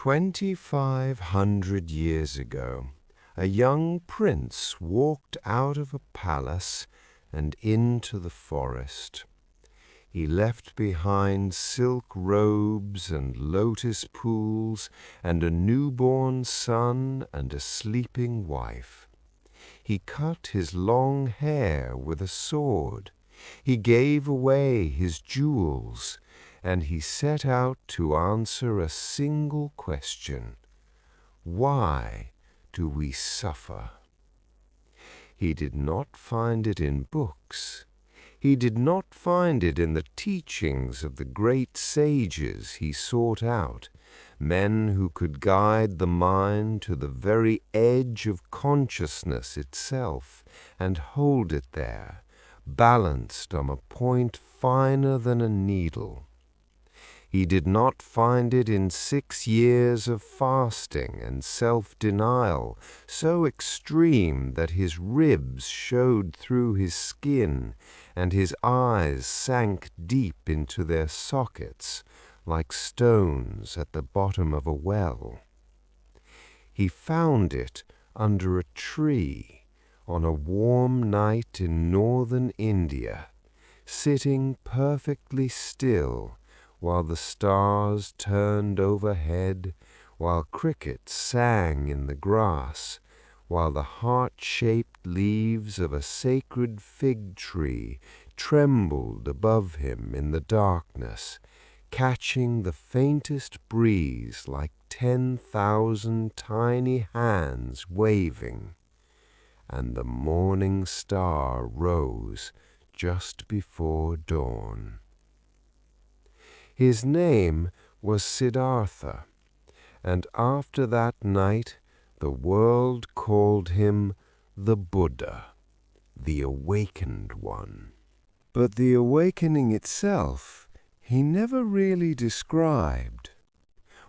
2,500 years ago, a young prince walked out of a palace and into the forest. He left behind silk robes and lotus pools and a newborn son and a sleeping wife. He cut his long hair with a sword. He gave away his jewels, and he set out to answer a single question: why do we suffer? He did not find it in books. He did not find it in the teachings of the great sages he sought out, men who could guide the mind to the very edge of consciousness itself and hold it there, balanced on a point finer than a needle. He did not find it in 6 years of fasting and self-denial, so extreme that his ribs showed through his skin and his eyes sank deep into their sockets like stones at the bottom of a well. He found it under a tree on a warm night in northern India, sitting perfectly still while the stars turned overhead, while crickets sang in the grass, while the heart-shaped leaves of a sacred fig tree trembled above him in the darkness, catching the faintest breeze like 10,000 tiny hands waving. And the morning star rose just before dawn. His name was Siddhartha, and after that night the world called him the Buddha, the awakened one. But the awakening itself he never really described.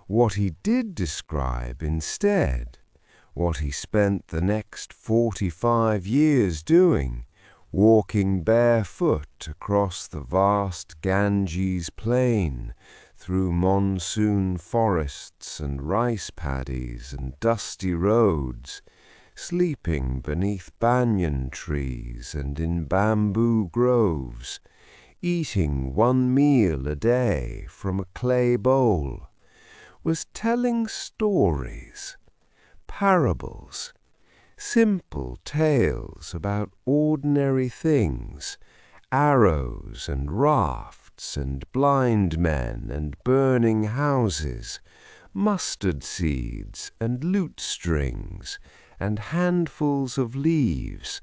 What he did describe instead, what he spent the next 45 years doing, walking barefoot across the vast Ganges plain, through monsoon forests and rice paddies and dusty roads, sleeping beneath banyan trees and in bamboo groves, eating 1 meal a day from a clay bowl, was telling stories, parables, simple tales about ordinary things, arrows and rafts and blind men and burning houses, mustard seeds and lute strings and handfuls of leaves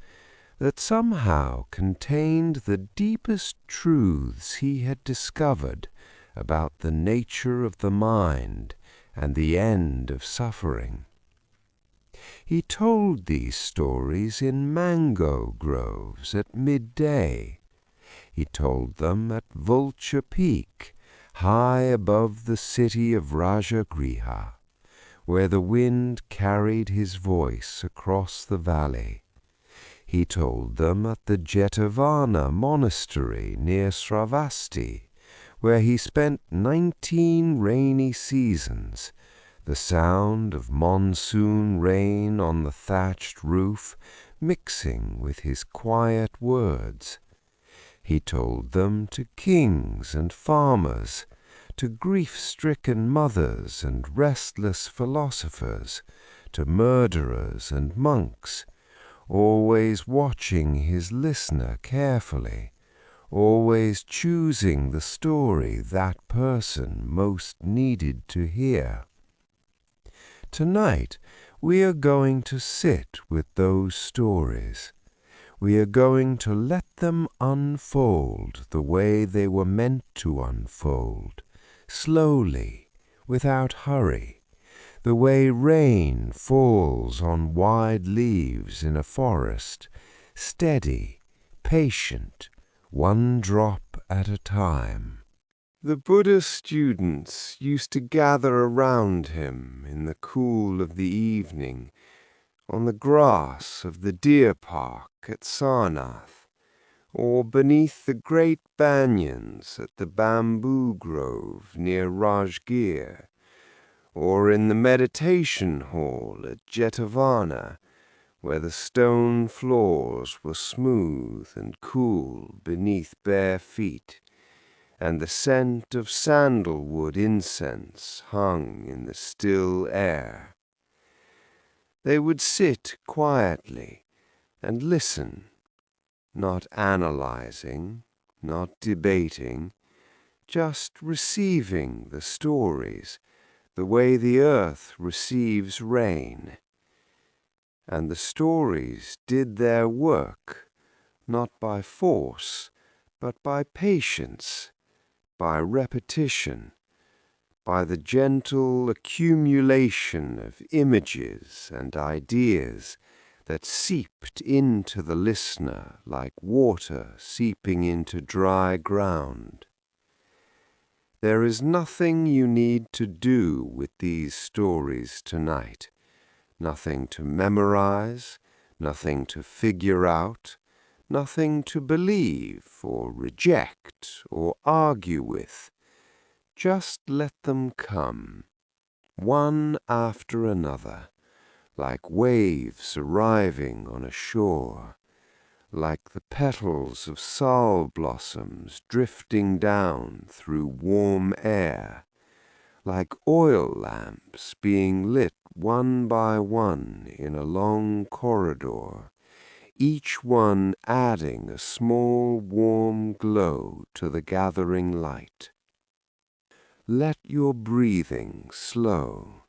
that somehow contained the deepest truths he had discovered about the nature of the mind and the end of suffering. He told these stories in mango groves at midday. He told them at Vulture Peak, high above the city of Rajagriha, where the wind carried his voice across the valley. He told them at the Jetavana monastery near Sravasti, where he spent 19 rainy seasons, the sound of monsoon rain on the thatched roof mixing with his quiet words. He told them to kings and farmers, to grief-stricken mothers and restless philosophers, to murderers and monks, always watching his listener carefully, always choosing the story that person most needed to hear. Tonight, we are going to sit with those stories. We are going to let them unfold the way they were meant to unfold, slowly, without hurry, the way rain falls on wide leaves in a forest, steady, patient, 1 drop at a time. The Buddha's students used to gather around him in the cool of the evening, on the grass of the deer park at Sarnath, or beneath the great banyans at the bamboo grove near Rajgir, or in the meditation hall at Jetavana, where the stone floors were smooth and cool beneath bare feet, and the scent of sandalwood incense hung in the still air. They would sit quietly and listen, not analyzing, not debating, just receiving the stories the way the earth receives rain. And the stories did their work, not by force, but by patience, by repetition, by the gentle accumulation of images and ideas that seeped into the listener like water seeping into dry ground. There is nothing you need to do with these stories tonight, nothing to memorize, nothing to figure out, nothing to believe or reject or argue with. Just let them come, one after another, like waves arriving on a shore, like the petals of sal blossoms drifting down through warm air, like oil lamps being lit one by one in a long corridor, each one adding a small warm glow to the gathering light. Let your breathing slow.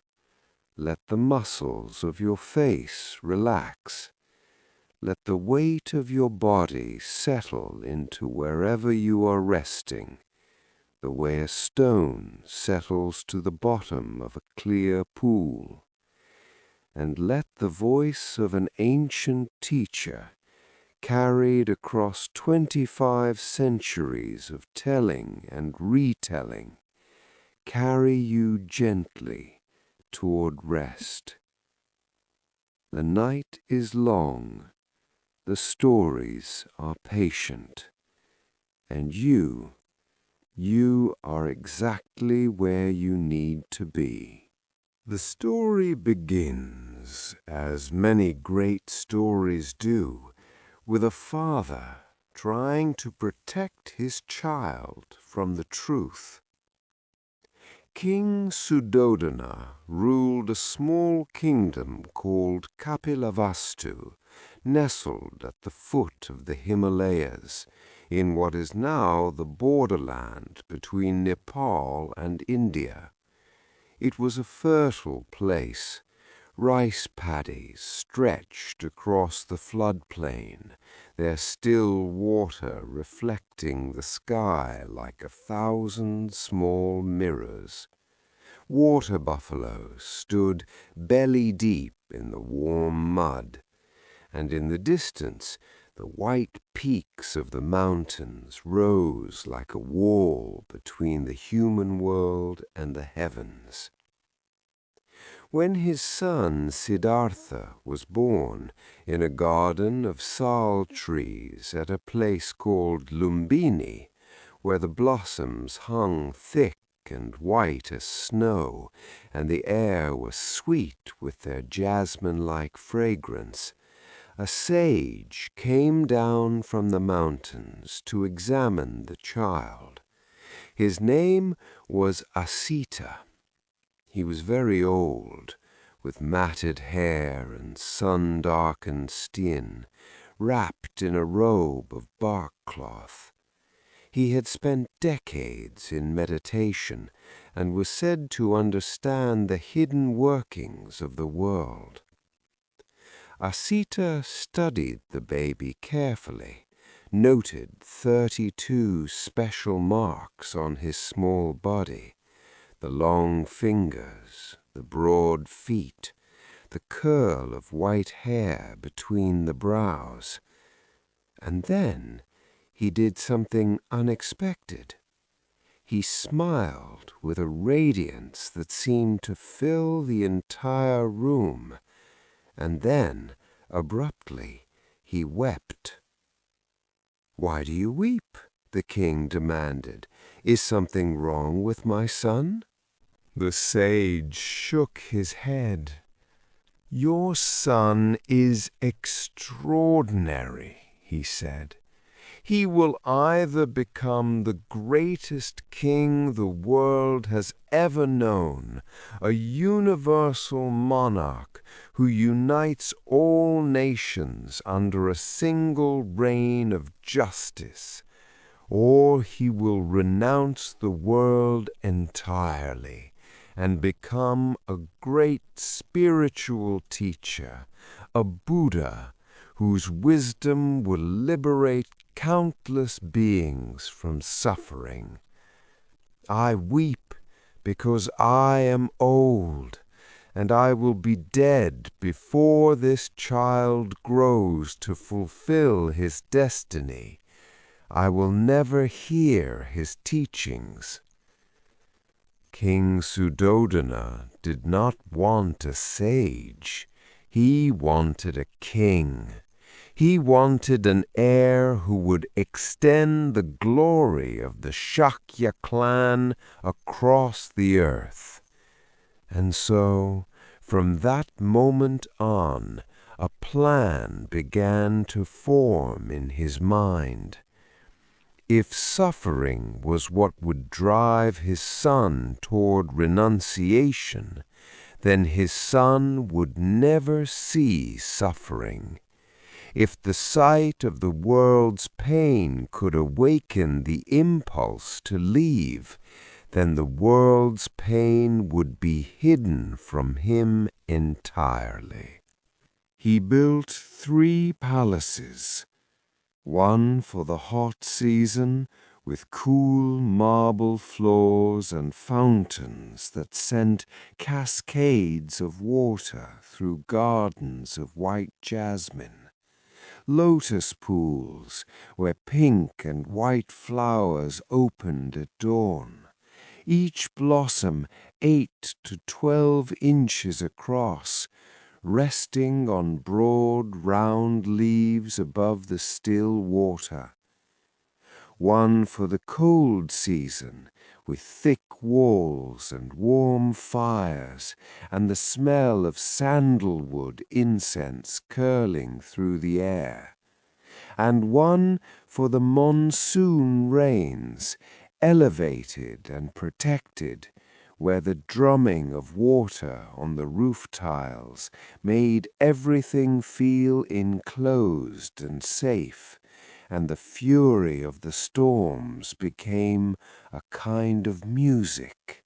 Let the muscles of your face relax. Let the weight of your body settle into wherever you are resting, the way a stone settles to the bottom of a clear pool. And let the voice of an ancient teacher, carried across 25 centuries of telling and retelling, carry you gently toward rest. The night is long, the stories are patient, and you are exactly where you need to be. The story begins, as many great stories do, with a father trying to protect his child from the truth. King Suddhodana ruled a small kingdom called Kapilavastu, nestled at the foot of the Himalayas, in what is now the borderland between Nepal and India. It was a fertile place. Rice paddies stretched across the floodplain, their still water reflecting the sky like 1,000 small mirrors. Water buffaloes stood belly deep in the warm mud, and in the distance the white peaks of the mountains rose like a wall between the human world and the heavens. When his son Siddhartha was born in a garden of sal trees at a place called Lumbini, where the blossoms hung thick and white as snow, and the air was sweet with their jasmine-like fragrance, a sage came down from the mountains to examine the child. His name was Asita. He was very old, with matted hair and sun-darkened skin, wrapped in a robe of bark cloth. He had spent decades in meditation and was said to understand the hidden workings of the world. Asita studied the baby carefully, noted 32 special marks on his small body, the long fingers, the broad feet, the curl of white hair between the brows. And then he did something unexpected. He smiled with a radiance that seemed to fill the entire room, and then, abruptly, he wept. "Why do you weep?" the king demanded. "Is something wrong with my son?" The sage shook his head. "Your son is extraordinary," he said. "He will either become the greatest king the world has ever known, a universal monarch who unites all nations under a single reign of justice, or he will renounce the world entirely and become a great spiritual teacher, a Buddha whose wisdom will liberate countless beings from suffering. I weep because I am old, and I will be dead before this child grows to fulfill his destiny. I will never hear his teachings." King Suddhodana did not want a sage. He wanted a king. He wanted an heir who would extend the glory of the Shakya clan across the earth. And so, from that moment on, a plan began to form in his mind. If suffering was what would drive his son toward renunciation, then his son would never see suffering. If the sight of the world's pain could awaken the impulse to leave, then the world's pain would be hidden from him entirely. He built 3 palaces. One for the hot season, with cool marble floors and fountains that sent cascades of water through gardens of white jasmine. Lotus pools where pink and white flowers opened at dawn, each blossom 8 to 12 inches across, resting on broad, round leaves above the still water. One for the cold season, with thick walls and warm fires, and the smell of sandalwood incense curling through the air. And one for the monsoon rains, elevated and protected, where the drumming of water on the roof tiles made everything feel enclosed and safe, and the fury of the storms became a kind of music.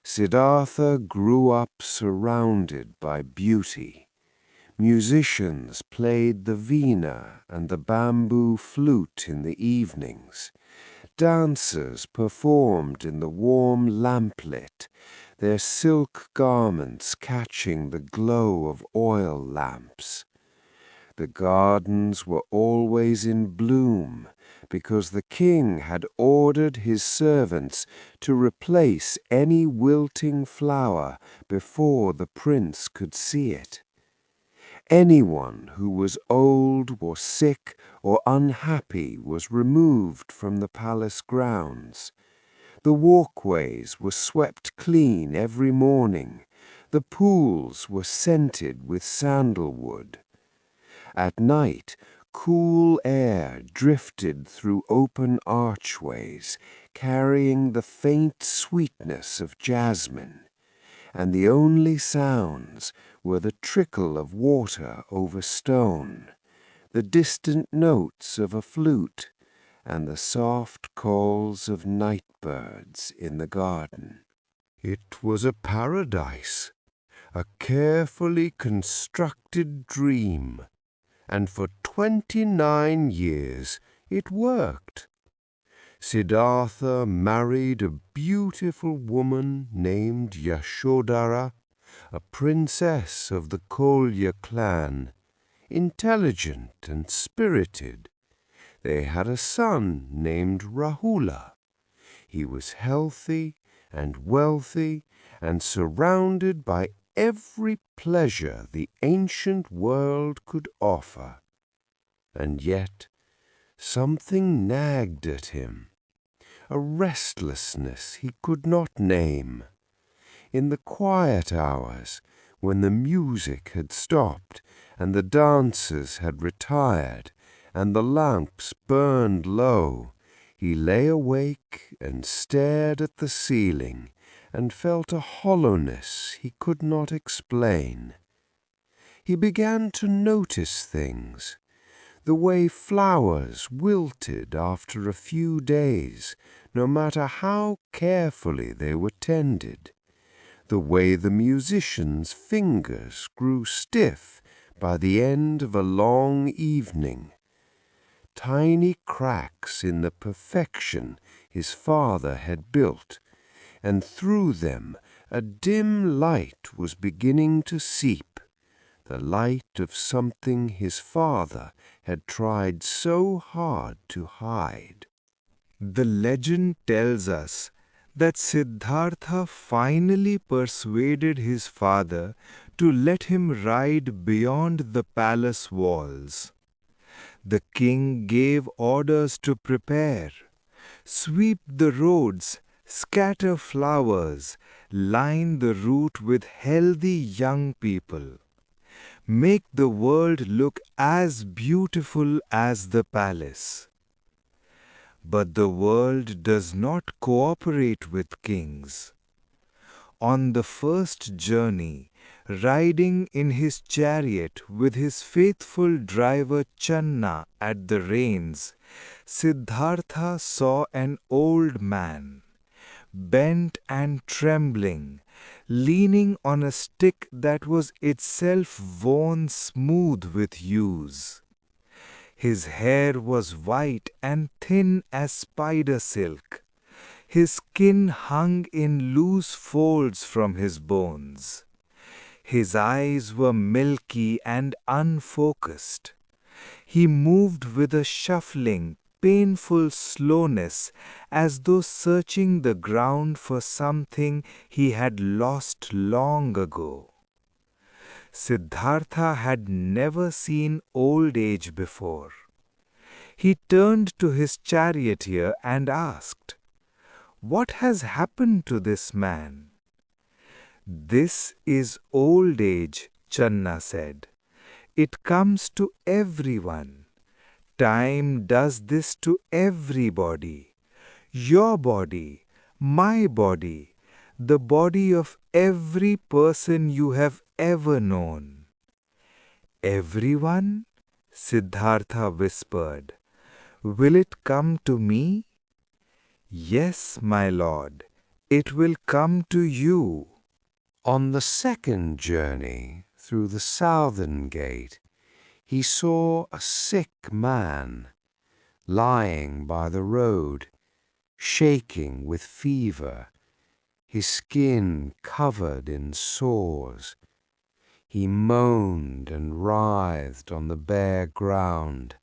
Siddhartha grew up surrounded by beauty. Musicians played the veena and the bamboo flute in the evenings. Dancers performed in the warm lamplit, their silk garments catching the glow of oil lamps. The gardens were always in bloom, because the king had ordered his servants to replace any wilting flower before the prince could see it. Anyone who was old or sick or unhappy was removed from the palace grounds. The walkways were swept clean every morning. The pools were scented with sandalwood. At night, cool air drifted through open archways, carrying the faint sweetness of jasmine, and the only sounds were the trickle of water over stone, the distant notes of a flute, and the soft calls of night birds in the garden. It was a paradise, a carefully constructed dream, and for 29 years it worked. Siddhartha married a beautiful woman named Yashodhara, a princess of the Kolya clan, intelligent and spirited. They had a son named Rahula. He was healthy and wealthy and surrounded by every pleasure the ancient world could offer. And yet something nagged at him. a restlessness he could not name. In the quiet hours, when the music had stopped, and the dancers had retired, and the lamps burned low, he lay awake and stared at the ceiling, and felt a hollowness he could not explain. He began to notice things, the way flowers wilted after a few days, no matter how carefully they were tended, the way the musician's fingers grew stiff by the end of a long evening, tiny cracks in the perfection his father had built, and through them a dim light was beginning to seep, the light of something his father had tried so hard to hide. The legend tells us that Siddhartha finally persuaded his father to let him ride beyond the palace walls. The king gave orders to prepare, sweep the roads, scatter flowers, line the route with healthy young people. Make the world look as beautiful as the palace. But the world does not cooperate with kings. On the first journey, riding in his chariot with his faithful driver Channa at the reins, Siddhartha saw an old man, bent and trembling, leaning on a stick that was itself worn smooth with use. His hair was white and thin as spider silk. His skin hung in loose folds from his bones. His eyes were milky and unfocused. He moved with a shuffling, painful slowness as though searching the ground for something he had lost long ago. Siddhartha had never seen old age before. He turned to his charioteer and asked, "What has happened to this man?" "This is old age," Channa said. "It comes to everyone. Time does this to everybody. Your body, my body, the body of every person you have ever known." "Everyone?" Siddhartha whispered. "Will it come to me?" "Yes, my lord, it will come to you." On the second journey through the southern gate, he saw a sick man lying by the road, shaking with fever, his skin covered in sores. He moaned and writhed on the bare ground.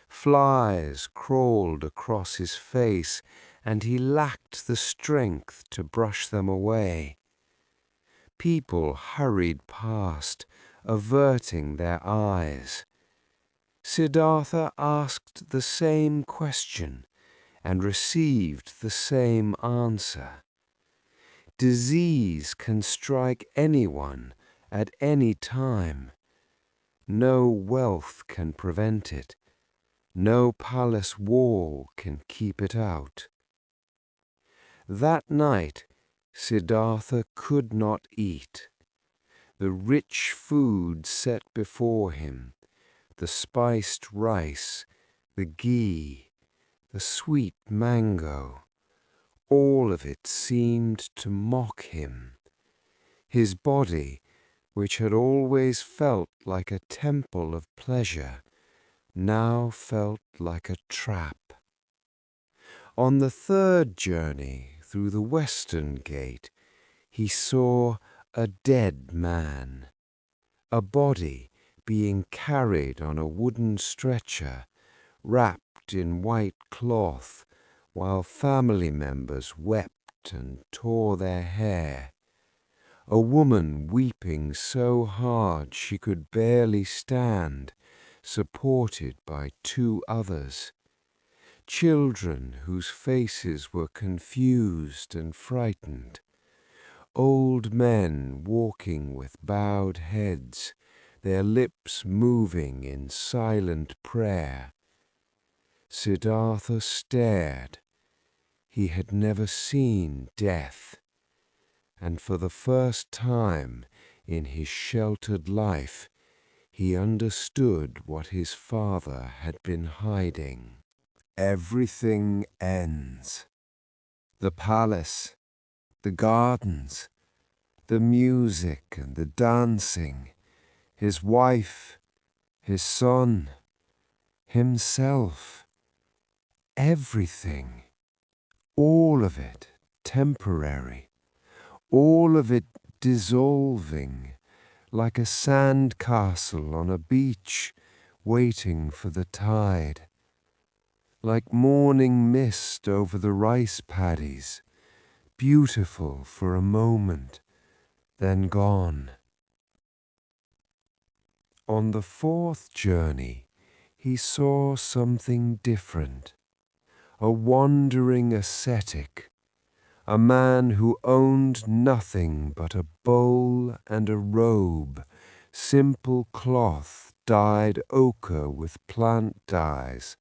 Flies crawled across his face, and he lacked the strength to brush them away. People hurried past, averting their eyes. Siddhartha asked the same question and received the same answer. Disease can strike anyone at any time. No wealth can prevent it. No palace wall can keep it out. That night, Siddhartha could not eat. The rich food set before him, the spiced rice, the ghee, the sweet mango, all of it seemed to mock him. His body, which had always felt like a temple of pleasure, now felt like a trap. On the third journey through the western gate, he saw a dead man, a body being carried on a wooden stretcher, wrapped in white cloth, while family members wept and tore their hair. A woman weeping so hard she could barely stand, supported by two others. children whose faces were confused and frightened, old men walking with bowed heads, their lips moving in silent prayer. Siddhartha stared. He had never seen death, and for the first time in his sheltered life, he understood what his father had been hiding. Everything ends. The palace, the gardens, the music and the dancing, his wife, his son, himself, everything, all of it temporary, all of it dissolving like a sand castle on a beach waiting for the tide, like morning mist over the rice paddies, beautiful for a moment, then gone. On the fourth journey, he saw something different. A wandering ascetic, a man who owned nothing but a bowl and a robe, simple cloth dyed ochre with plant dyes,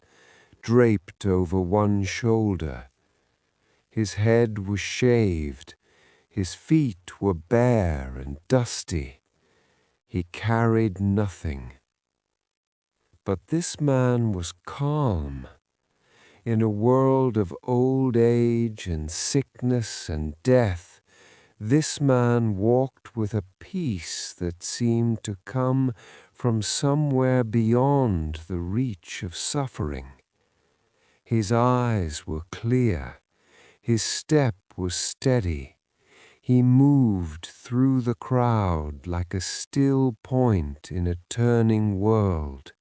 draped over one shoulder. His head was shaved, his feet were bare and dusty. He carried nothing. But this man was calm. In a world of old age and sickness and death, this man walked with a peace that seemed to come from somewhere beyond the reach of suffering. His eyes were clear, his step was steady. He moved through the crowd like a still point in a turning world.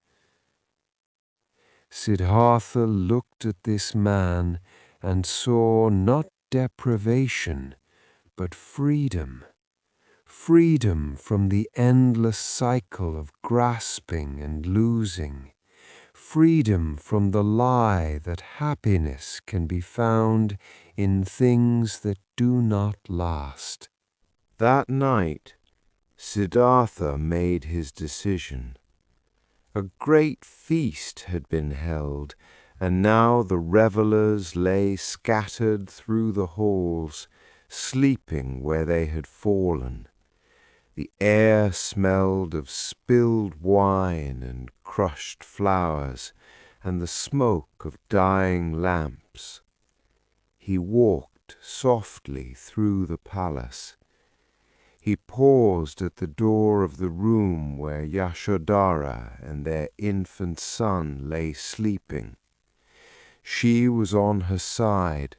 Siddhartha looked at this man and saw not deprivation, but freedom. Freedom from the endless cycle of grasping and losing. Freedom from the lie that happiness can be found in things that do not last. That night, Siddhartha made his decision. A great feast had been held, and now the revelers lay scattered through the halls, sleeping where they had fallen. The air smelled of spilled wine and crushed flowers, and the smoke of dying lamps. He walked softly through the palace. He paused at the door of the room where Yashodhara and their infant son lay sleeping. She was on her side,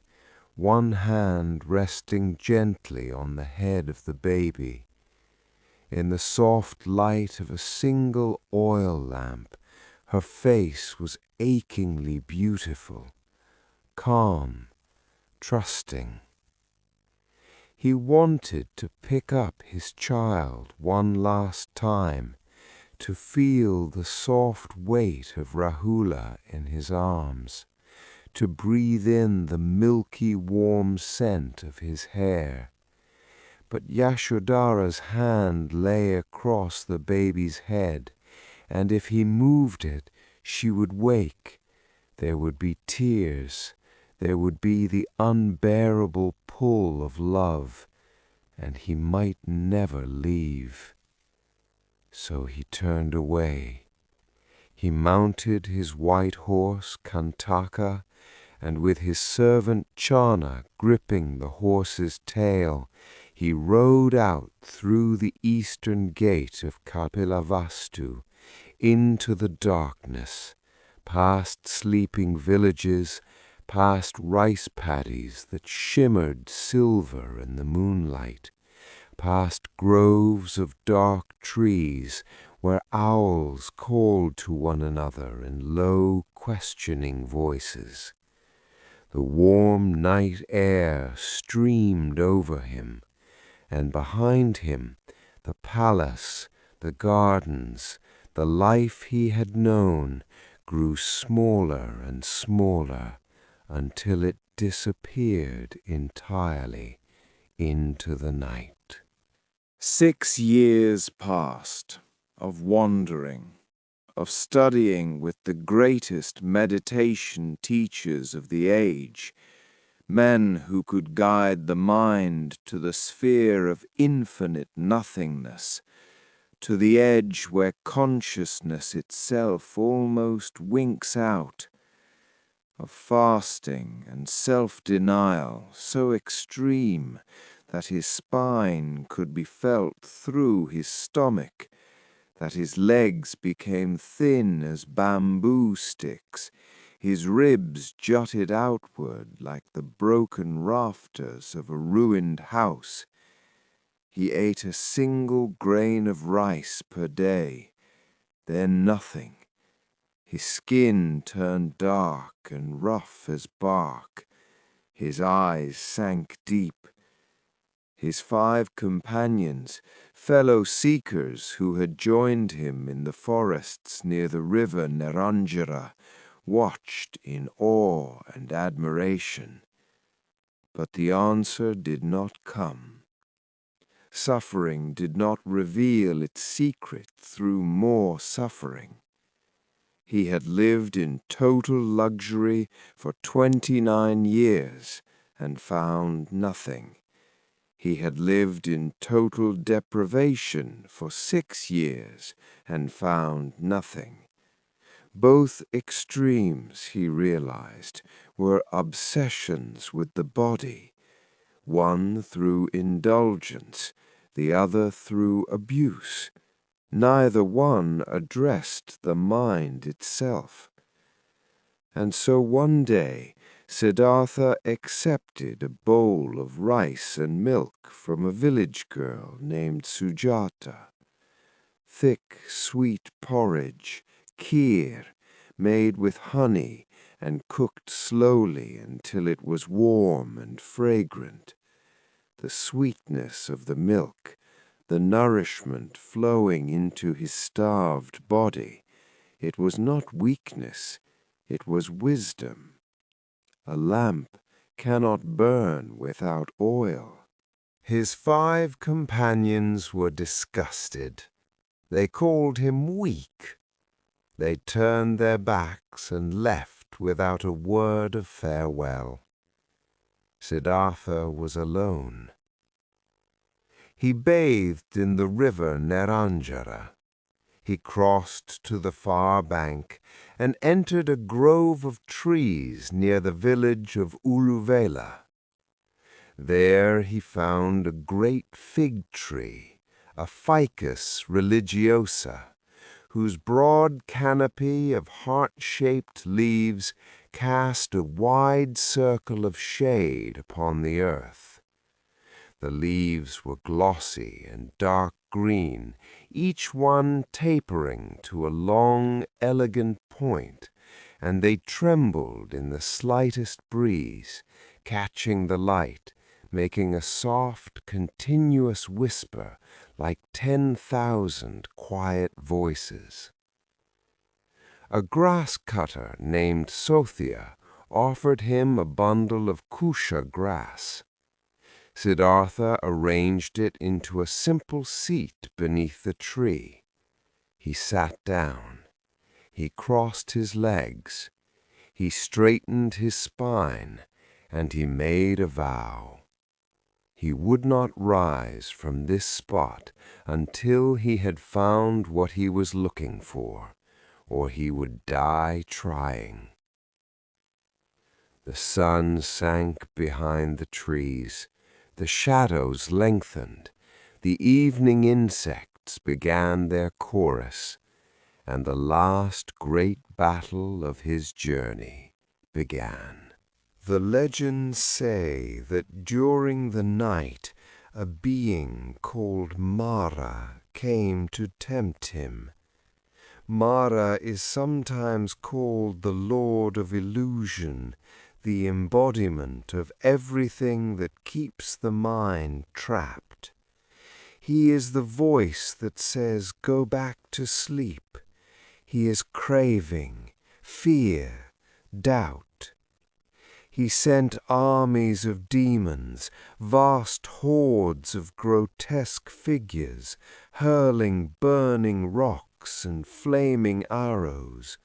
one hand resting gently on the head of the baby. In the soft light of a single oil lamp, her face was achingly beautiful, calm, trusting. He wanted to pick up his child one last time, to feel the soft weight of Rahula in his arms, to breathe in the milky warm scent of his hair. But Yashodhara's hand lay across the baby's head, and if he moved it, she would wake. There would be tears. There would be the unbearable pull of love, and he might never leave. So he turned away. He mounted his white horse, Kantaka, and with his servant Chana gripping the horse's tail, he rode out through the eastern gate of Kapilavastu into the darkness, past sleeping villages, past rice paddies that shimmered silver in the moonlight, past groves of dark trees where owls called to one another in low, questioning voices. The warm night air streamed over him, and behind him the palace, the gardens, the life he had known grew smaller and smaller until it disappeared entirely into the night. 6 years passed of wandering, of studying with the greatest meditation teachers of the age, men who could guide the mind to the sphere of infinite nothingness, to the edge where consciousness itself almost winks out, of fasting and self-denial so extreme that his spine could be felt through his stomach, that his legs became thin as bamboo sticks, his ribs jutted outward like the broken rafters of a ruined house. He ate a single grain of rice per day, then nothing. His skin turned dark and rough as bark. His eyes sank deep. His 5 companions, fellow seekers who had joined him in the forests near the river Neranjara, watched in awe and admiration. But the answer did not come. Suffering did not reveal its secret through more suffering. He had lived in total luxury for 29 years and found nothing. He had lived in total deprivation for 6 years and found nothing. Both extremes, he realized, were obsessions with the body, one through indulgence, the other through abuse. Neither one addressed the mind itself. And so one day, Siddhartha accepted a bowl of rice and milk from a village girl named Sujata. Thick, sweet porridge, kheer, made with honey and cooked slowly until it was warm and fragrant. The sweetness of the milk, the nourishment flowing into his starved body, it was not weakness, it was wisdom. A lamp cannot burn without oil. His 5 companions were disgusted. They called him weak. They turned their backs and left without a word of farewell. Siddhartha was alone. He bathed in the river Neranjara. He crossed to the far bank and entered a grove of trees near the village of Uruvela. There he found a great fig tree, a Ficus religiosa, whose broad canopy of heart-shaped leaves cast a wide circle of shade upon the earth. The leaves were glossy and dark green, each one tapering to a long, elegant point, and they trembled in the slightest breeze, catching the light, making a soft, continuous whisper like 10,000 quiet voices. A grass cutter named Sothia offered him a bundle of kusha grass. Siddhartha arranged it into a simple seat beneath the tree. He sat down. He crossed his legs. He straightened his spine, and he made a vow. He would not rise from this spot until he had found what he was looking for, or he would die trying. The sun sank behind the trees. The shadows lengthened, the evening insects began their chorus, and the last great battle of his journey began. The legends say that during the night a being called Mara came to tempt him. Mara is sometimes called the Lord of Illusion, the embodiment of everything that keeps the mind trapped. He is the voice that says, "Go back to sleep." He is craving, fear, doubt. He sent armies of demons, vast hordes of grotesque figures, hurling burning rocks and flaming arrows.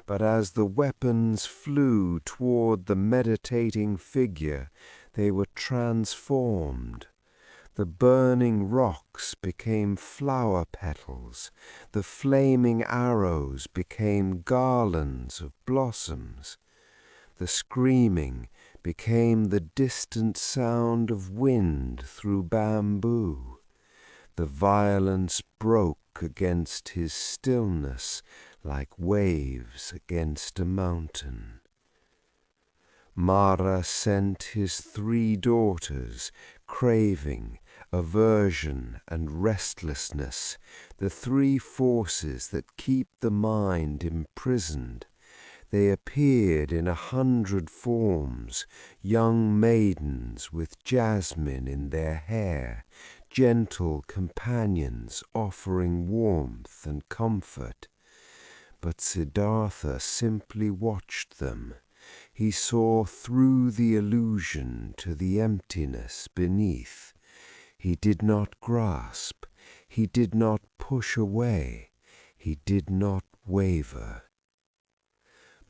But as the weapons flew toward the meditating figure, they were transformed. The burning rocks became flower petals, the flaming arrows became garlands of blossoms. The screaming became the distant sound of wind through bamboo. The violence broke against his stillness like waves against a mountain. Mara sent his 3 daughters, craving, aversion, and restlessness, the 3 forces that keep the mind imprisoned. They appeared in 100 forms, young maidens with jasmine in their hair, gentle companions offering warmth and comfort. But Siddhartha simply watched them. He saw through the illusion to the emptiness beneath. He did not grasp. He did not push away. He did not waver.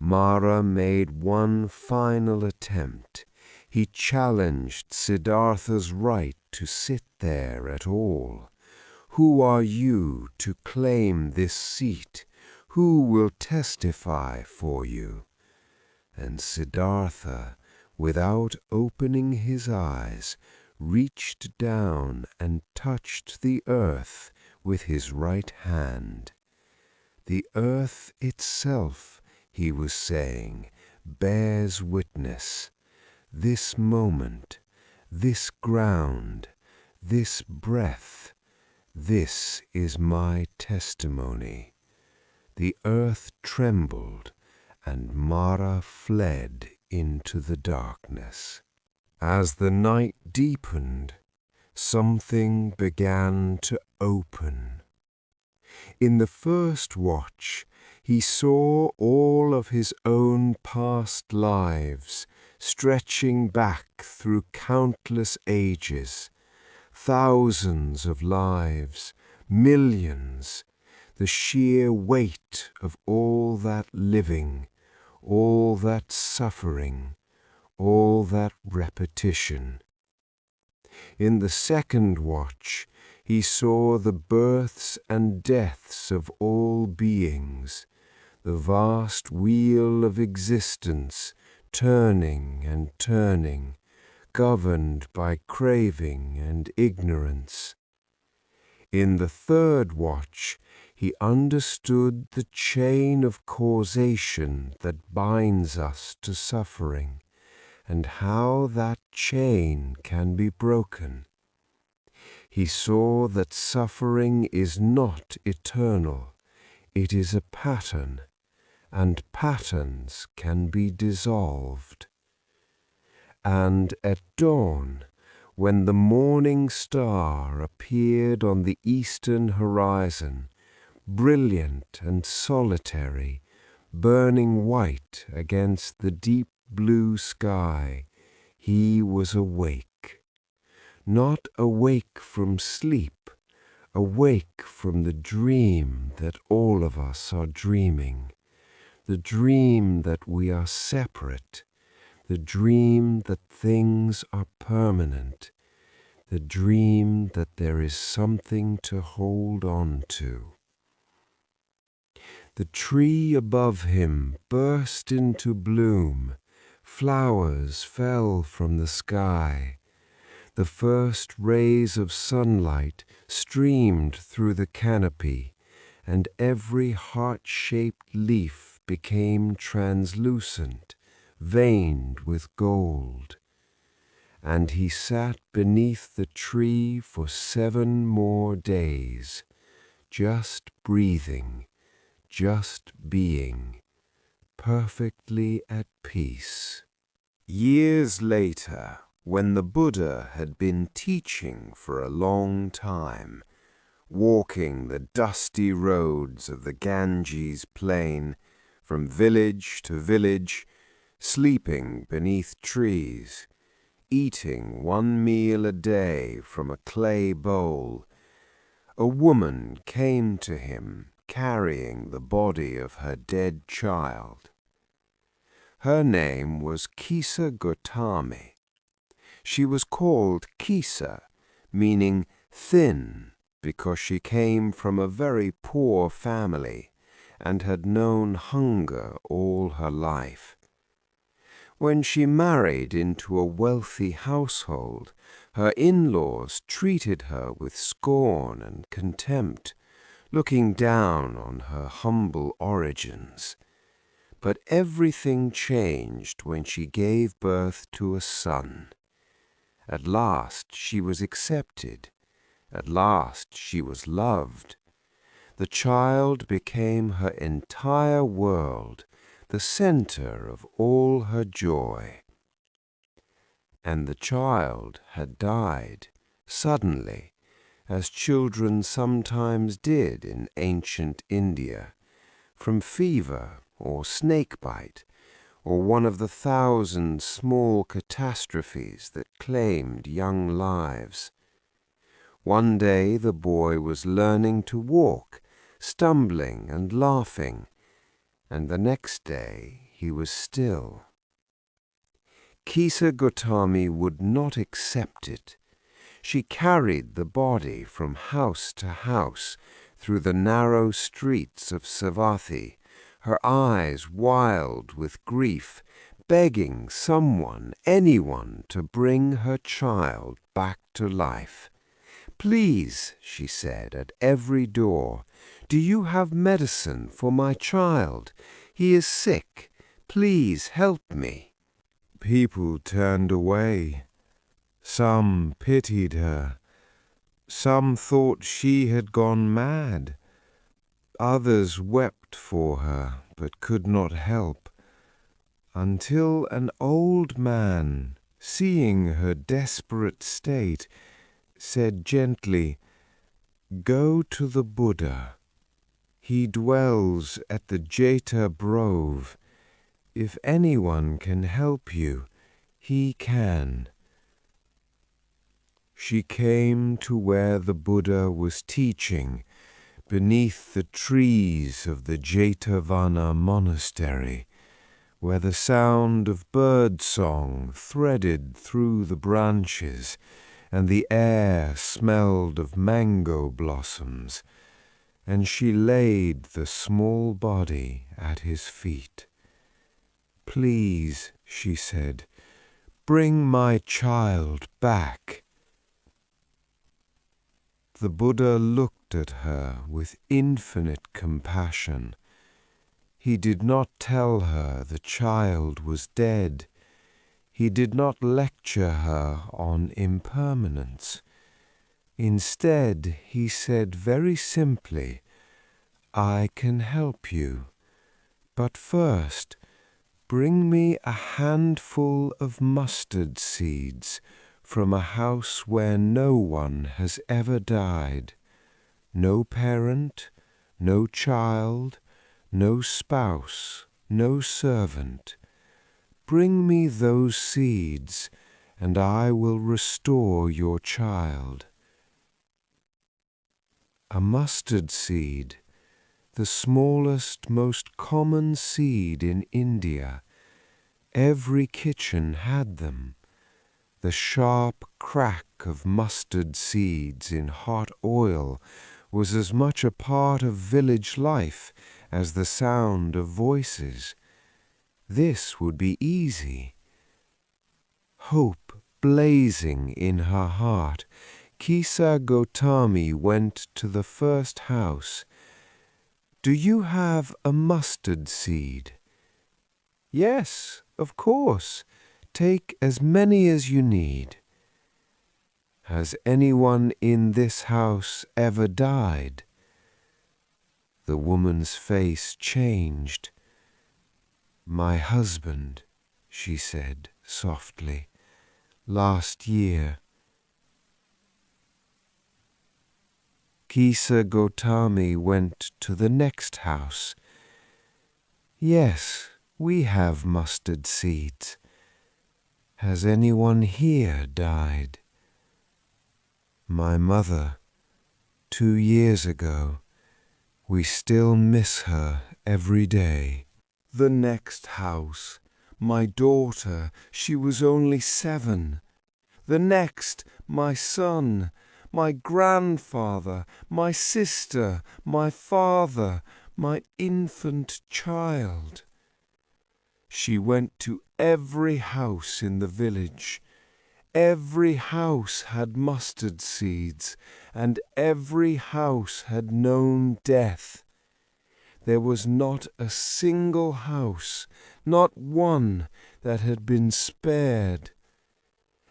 Mara made one final attempt. He challenged Siddhartha's right to sit there at all. Who are you to claim this seat? Who will testify for you? And Siddhartha, without opening his eyes, reached down and touched the earth with his right hand. The earth itself, he was saying, bears witness. This moment, this ground, this breath, this is my testimony. The earth trembled, and Mara fled into the darkness. As the night deepened, something began to open. In the first watch, he saw all of his own past lives, stretching back through countless ages, thousands of lives, millions, the sheer weight of all that living, all that suffering, all that repetition. In the second watch, he saw the births and deaths of all beings, the vast wheel of existence turning and turning, governed by craving and ignorance. In the third watch, he understood the chain of causation that binds us to suffering, and how that chain can be broken. He saw that suffering is not eternal, it is a pattern, and patterns can be dissolved. And at dawn, when the morning star appeared on the eastern horizon, brilliant and solitary, burning white against the deep blue sky, he was awake. Not awake from sleep, awake from the dream that all of us are dreaming, the dream that we are separate, the dream that things are permanent, the dream that there is something to hold on to. The tree above him burst into bloom, flowers fell from the sky. The first rays of sunlight streamed through the canopy, and every heart-shaped leaf became translucent, veined with gold. And he sat beneath the tree for 7 more days, just breathing, just being, perfectly at peace. Years later, when the Buddha had been teaching for a long time, walking the dusty roads of the Ganges plain, from village to village, sleeping beneath trees, eating one meal a day from a clay bowl, a woman came to him carrying the body of her dead child. Her name was Kisa Gotami. She was called Kisa, meaning thin, because she came from a very poor family and had known hunger all her life. When she married into a wealthy household, her in-laws treated her with scorn and contempt, looking down on her humble origins. But everything changed when she gave birth to a son. At last she was accepted. At last she was loved. The child became her entire world, the center of all her joy. And the child had died, suddenly, as children sometimes did in ancient India, from fever or snakebite, or one of the 1,000 small catastrophes that claimed young lives. One day the boy was learning to walk, stumbling and laughing, and the next day he was still. Kisa Gotami would not accept it. She carried the body from house to house through the narrow streets of Savathi, her eyes wild with grief, begging someone, anyone, to bring her child back to life. "Please," she said at every door, "do you have medicine for my child? He is sick. Please help me." People turned away. Some pitied her. Some thought she had gone mad. Others wept for her, but could not help, until an old man, seeing her desperate state, said gently, "Go to the Buddha. He dwells at the Jeta Grove. If anyone can help you, he can." She came to where the Buddha was teaching, beneath the trees of the Jetavana monastery, where the sound of bird song threaded through the branches, and the air smelled of mango blossoms, and she laid the small body at his feet. "Please," she said, "bring my child back." The Buddha looked at her with infinite compassion. He did not tell her the child was dead. He did not lecture her on impermanence. Instead, he said very simply, "I can help you, but first, bring me a handful of mustard seeds from a house where no one has ever died. No parent, no child, no spouse, no servant. Bring me those seeds, and I will restore your child." A mustard seed, the smallest, most common seed in India. Every kitchen had them. The sharp crack of mustard seeds in hot oil was as much a part of village life as the sound of voices. This would be easy. Hope blazing in her heart, Kisa Gotami went to the first house. "Do you have a mustard seed?" "Yes, of course. Take as many as you need." "Has anyone in this house ever died?" The woman's face changed. "My husband," she said softly, "last year." Kisa Gotami went to the next house. Yes, we have mustard seeds. Has anyone here died? My mother, 2 years ago. We still miss her every day. The next house, my daughter, she was only 7. The next, my son, my grandfather, my sister, my father, my infant child. She went to every house in the village. Every house had mustard seeds, and every house had known death. There was not a single house, not one, that had been spared.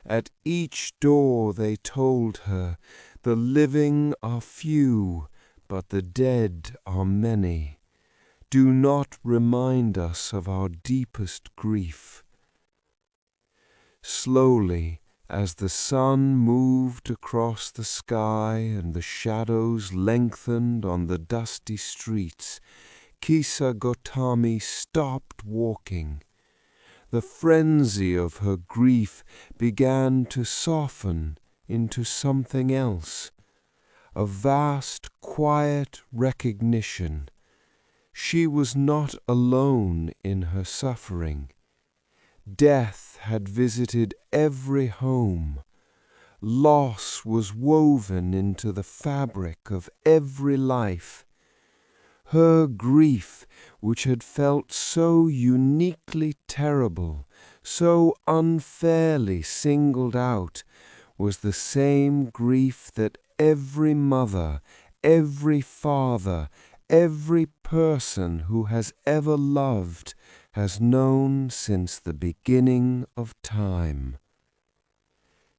At each door they told her, the living are few, but the dead are many. Do not remind us of our deepest grief. Slowly, as the sun moved across the sky and the shadows lengthened on the dusty streets, Kisa Gotami stopped walking. The frenzy of her grief began to soften into something else, a vast, quiet recognition. She was not alone in her suffering. Death had visited every home. Loss was woven into the fabric of every life. Her grief, which had felt so uniquely terrible, so unfairly singled out, was the same grief that every mother, every father, every person who has ever loved has known since the beginning of time.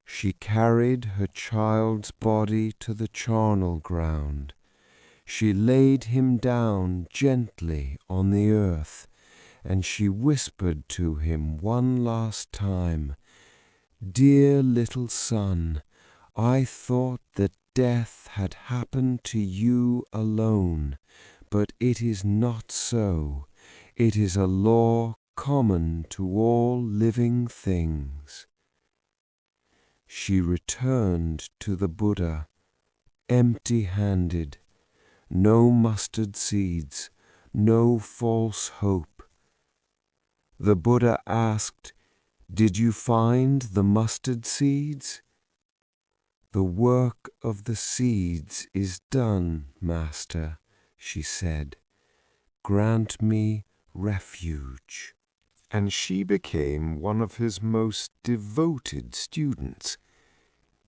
She carried her child's body to the charnel ground. She laid him down gently on the earth, and she whispered to him one last time, "Dear little son, I thought that death had happened to you alone, but it is not so. It is a law common to all living things." She returned to the Buddha, empty-handed. No mustard seeds, no false hope. The Buddha asked, "Did you find the mustard seeds?" "The work of the seeds is done, Master," she said. "Grant me refuge." And she became one of his most devoted students.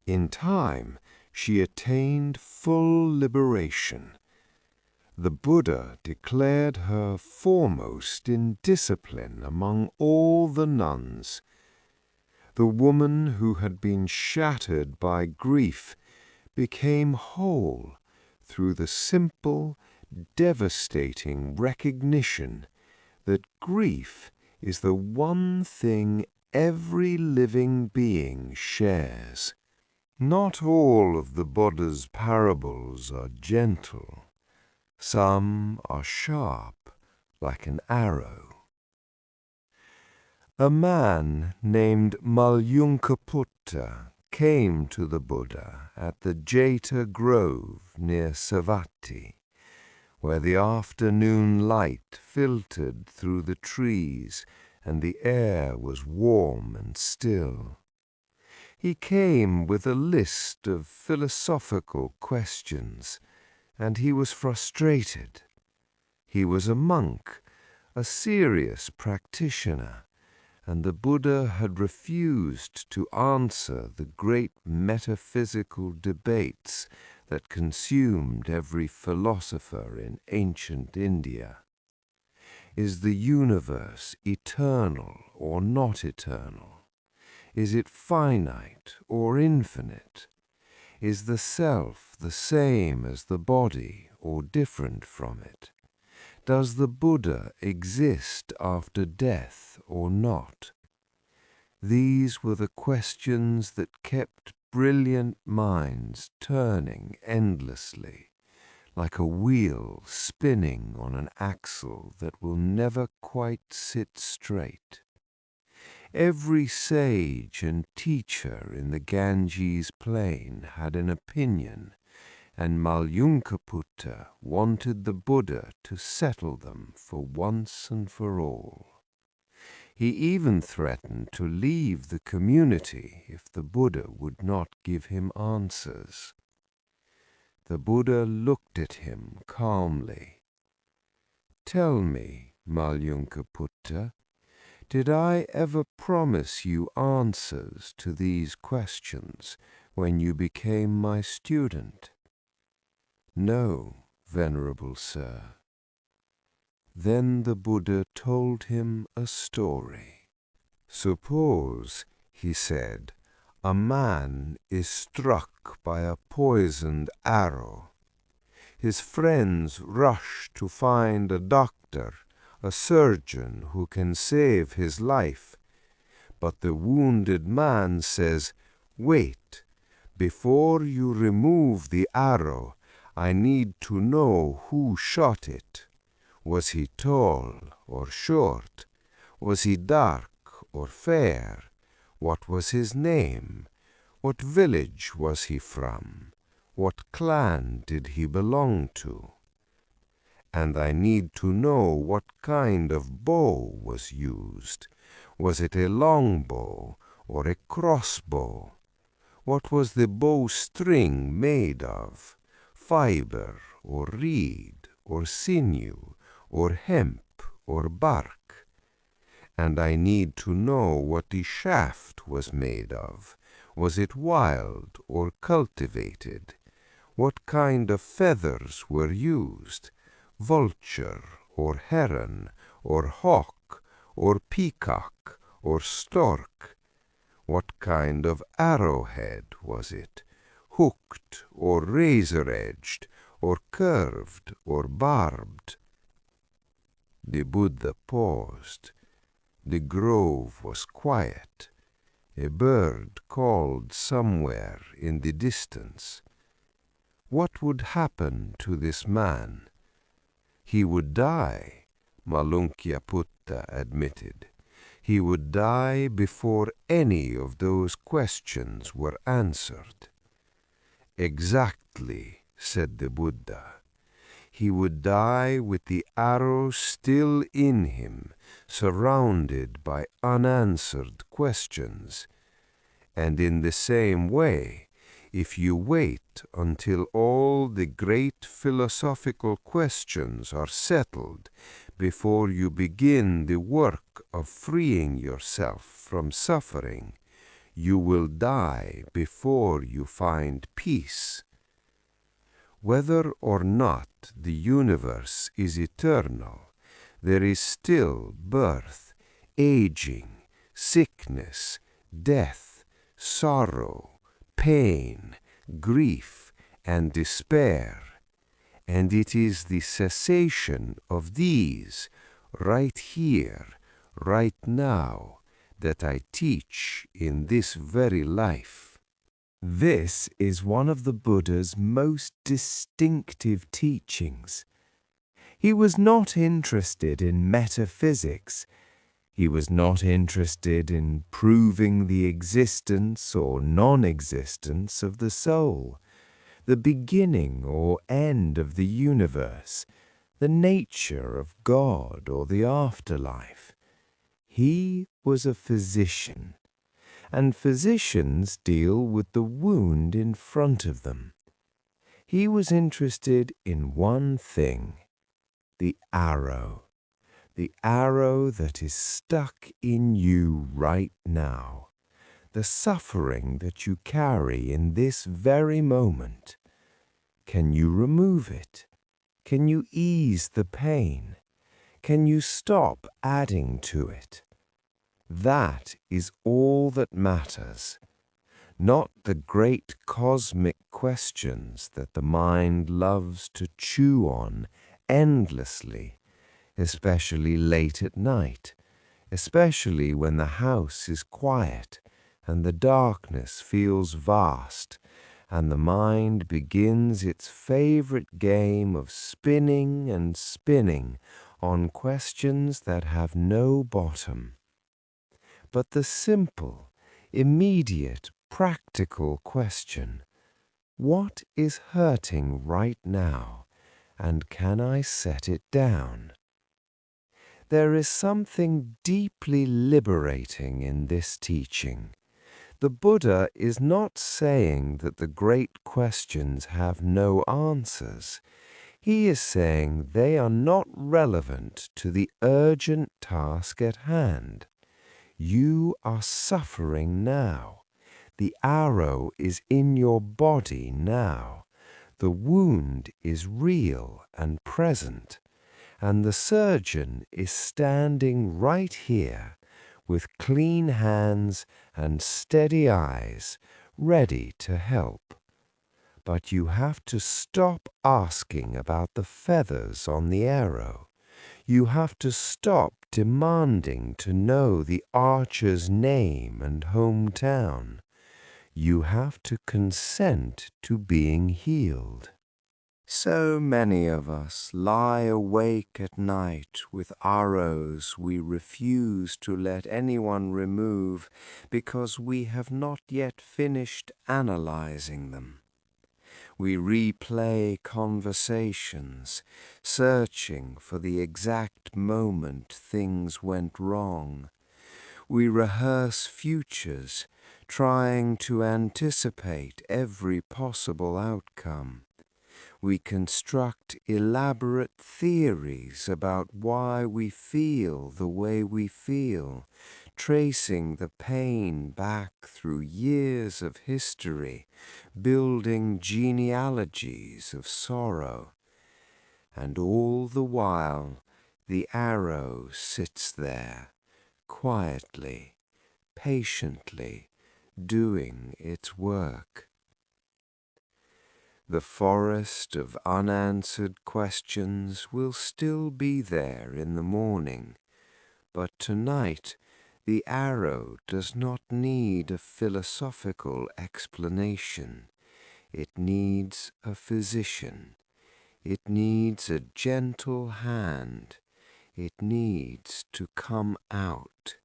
In time, she attained full liberation. The Buddha declared her foremost in discipline among all the nuns. The woman who had been shattered by grief became whole through the simple, devastating recognition that grief is the one thing every living being shares. Not all of the Buddha's parables are gentle. Some are sharp, like an arrow. A man named Maljunkaputta came to the Buddha at the Jeta Grove near Savatthi, where the afternoon light filtered through the trees and the air was warm and still. He came with a list of philosophical questions, and he was frustrated. He was a monk, a serious practitioner, and the Buddha had refused to answer the great metaphysical debates that consumed every philosopher in ancient India. Is the universe eternal or not eternal? Is it finite or infinite? Is the self the same as the body or different from it? Does the Buddha exist after death or not? These were the questions that kept brilliant minds turning endlessly, like a wheel spinning on an axle that will never quite sit straight. Every sage and teacher in the Ganges plain had an opinion, and Maljunkaputta wanted the Buddha to settle them for once and for all. He even threatened to leave the community if the Buddha would not give him answers. The Buddha looked at him calmly. "Tell me, Maljunkaputta, did I ever promise you answers to these questions when you became my student?" "No, Venerable Sir." Then the Buddha told him a story. "Suppose," he said, "a man is struck by a poisoned arrow. His friends rush to find a doctor, a surgeon who can save his life. But the wounded man says, 'Wait, before you remove the arrow, I need to know who shot it. Was he tall or short? Was he dark or fair? What was his name? What village was he from? What clan did he belong to? And I need to know what kind of bow was used. Was it a long bow or a crossbow? What was the bowstring made of? Fiber or reed or sinew or hemp or bark? And I need to know what the shaft was made of. Was it wild or cultivated? What kind of feathers were used? Vulture or heron or hawk or peacock or stork? What kind of arrowhead was it? Hooked or razor-edged or curved or barbed?" The Buddha paused. The grove was quiet. A bird called somewhere in the distance. What would happen to this man? He would die, Malunkyaputta admitted. He would die before any of those questions were answered. "Exactly," said the Buddha. He would die with the arrow still in him, surrounded by unanswered questions. And in the same way, if you wait until all the great philosophical questions are settled before you begin the work of freeing yourself from suffering, you will die before you find peace. Whether or not the universe is eternal, there is still birth, aging, sickness, death, sorrow, pain, grief, and despair. And it is the cessation of these, right here, right now, that I teach in this very life." This is one of the Buddha's most distinctive teachings. He was not interested in metaphysics. He was not interested in proving the existence or non-existence of the soul, the beginning or end of the universe, the nature of God or the afterlife. He was a physician, and physicians deal with the wound in front of them. He was interested in one thing, the arrow that is stuck in you right now, the suffering that you carry in this very moment. Can you remove it? Can you ease the pain? Can you stop adding to it? That is all that matters, not the great cosmic questions that the mind loves to chew on endlessly, especially late at night, especially when the house is quiet and the darkness feels vast, and the mind begins its favorite game of spinning and spinning on questions that have no bottom. But the simple, immediate, practical question, what is hurting right now, and can I set it down? There is something deeply liberating in this teaching. The Buddha is not saying that the great questions have no answers. He is saying they are not relevant to the urgent task at hand. You are suffering now. The arrow is in your body now. The wound is real and present, and the surgeon is standing right here with clean hands and steady eyes, ready to help. But you have to stop asking about the feathers on the arrow. You have to stop demanding to know the archer's name and hometown. You have to consent to being healed. So many of us lie awake at night with arrows we refuse to let anyone remove because we have not yet finished analyzing them. We replay conversations, searching for the exact moment things went wrong. We rehearse futures, trying to anticipate every possible outcome. We construct elaborate theories about why we feel the way we feel, tracing the pain back through years of history, building genealogies of sorrow. And all the while, the arrow sits there, quietly, patiently, doing its work. The forest of unanswered questions will still be there in the morning, but tonight the arrow does not need a philosophical explanation. It needs a physician. It needs a gentle hand. It needs to come out.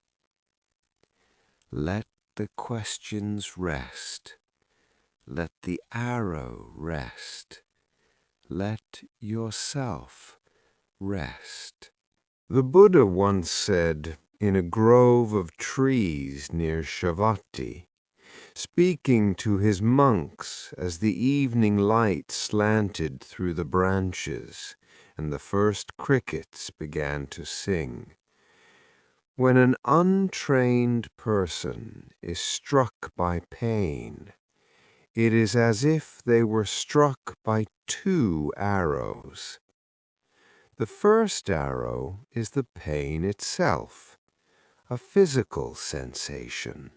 Let the questions rest. Let the arrow rest. Let yourself rest. The Buddha once said in a grove of trees near Shavati, speaking to his monks as the evening light slanted through the branches and the first crickets began to sing, "When an untrained person is struck by pain, it is as if they were struck by two arrows. The first arrow is the pain itself, a physical sensation,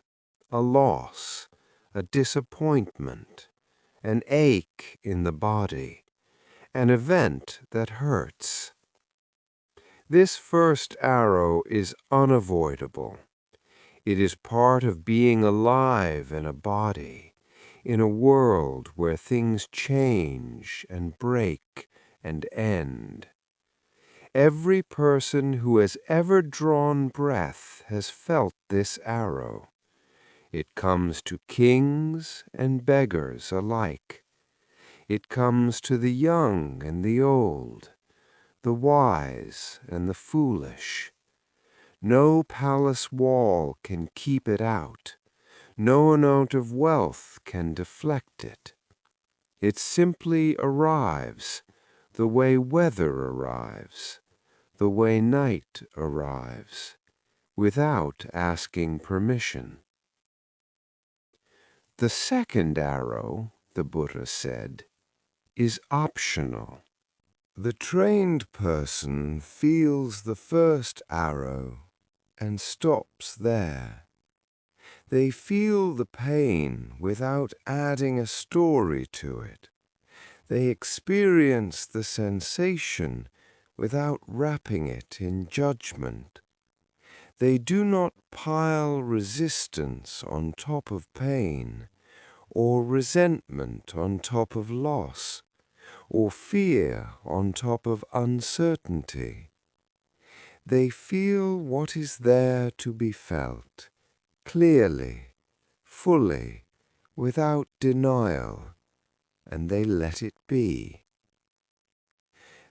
a loss, a disappointment, an ache in the body, an event that hurts. This first arrow is unavoidable. It is part of being alive in a body, in a world where things change and break and end. Every person who has ever drawn breath has felt this arrow. It comes to kings and beggars alike. It comes to the young and the old, the wise and the foolish. No palace wall can keep it out. No amount of wealth can deflect it. It simply arrives, the way weather arrives, the way night arrives, without asking permission. The second arrow, the Buddha said, is optional. The trained person feels the first arrow and stops there. They feel the pain without adding a story to it. They experience the sensation without wrapping it in judgment. They do not pile resistance on top of pain or resentment on top of loss, or fear on top of uncertainty. They feel what is there to be felt, clearly, fully, without denial, and they let it be.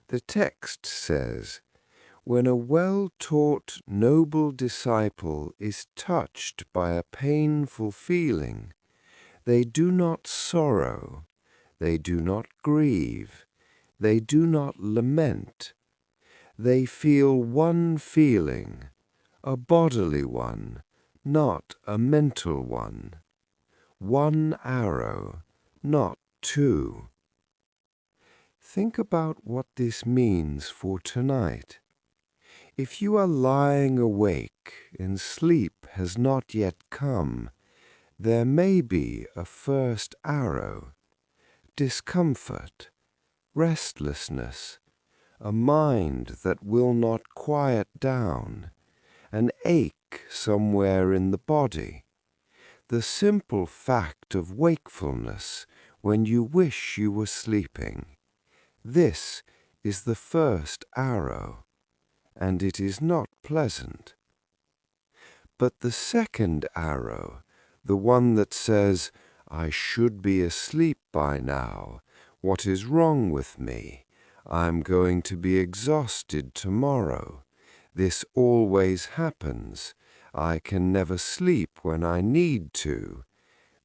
The text says, when a well-taught, noble disciple is touched by a painful feeling, they do not sorrow, they do not grieve, they do not lament. They feel one feeling, a bodily one, not a mental one. One arrow, not two. Think about what this means for tonight. If you are lying awake and sleep has not yet come, there may be a first arrow, discomfort, restlessness, a mind that will not quiet down, an ache somewhere in the body, the simple fact of wakefulness when you wish you were sleeping. This is the first arrow, and it is not pleasant. But the second arrow, the one that says, I should be asleep by now, what is wrong with me? I'm going to be exhausted tomorrow. This always happens. I can never sleep when I need to.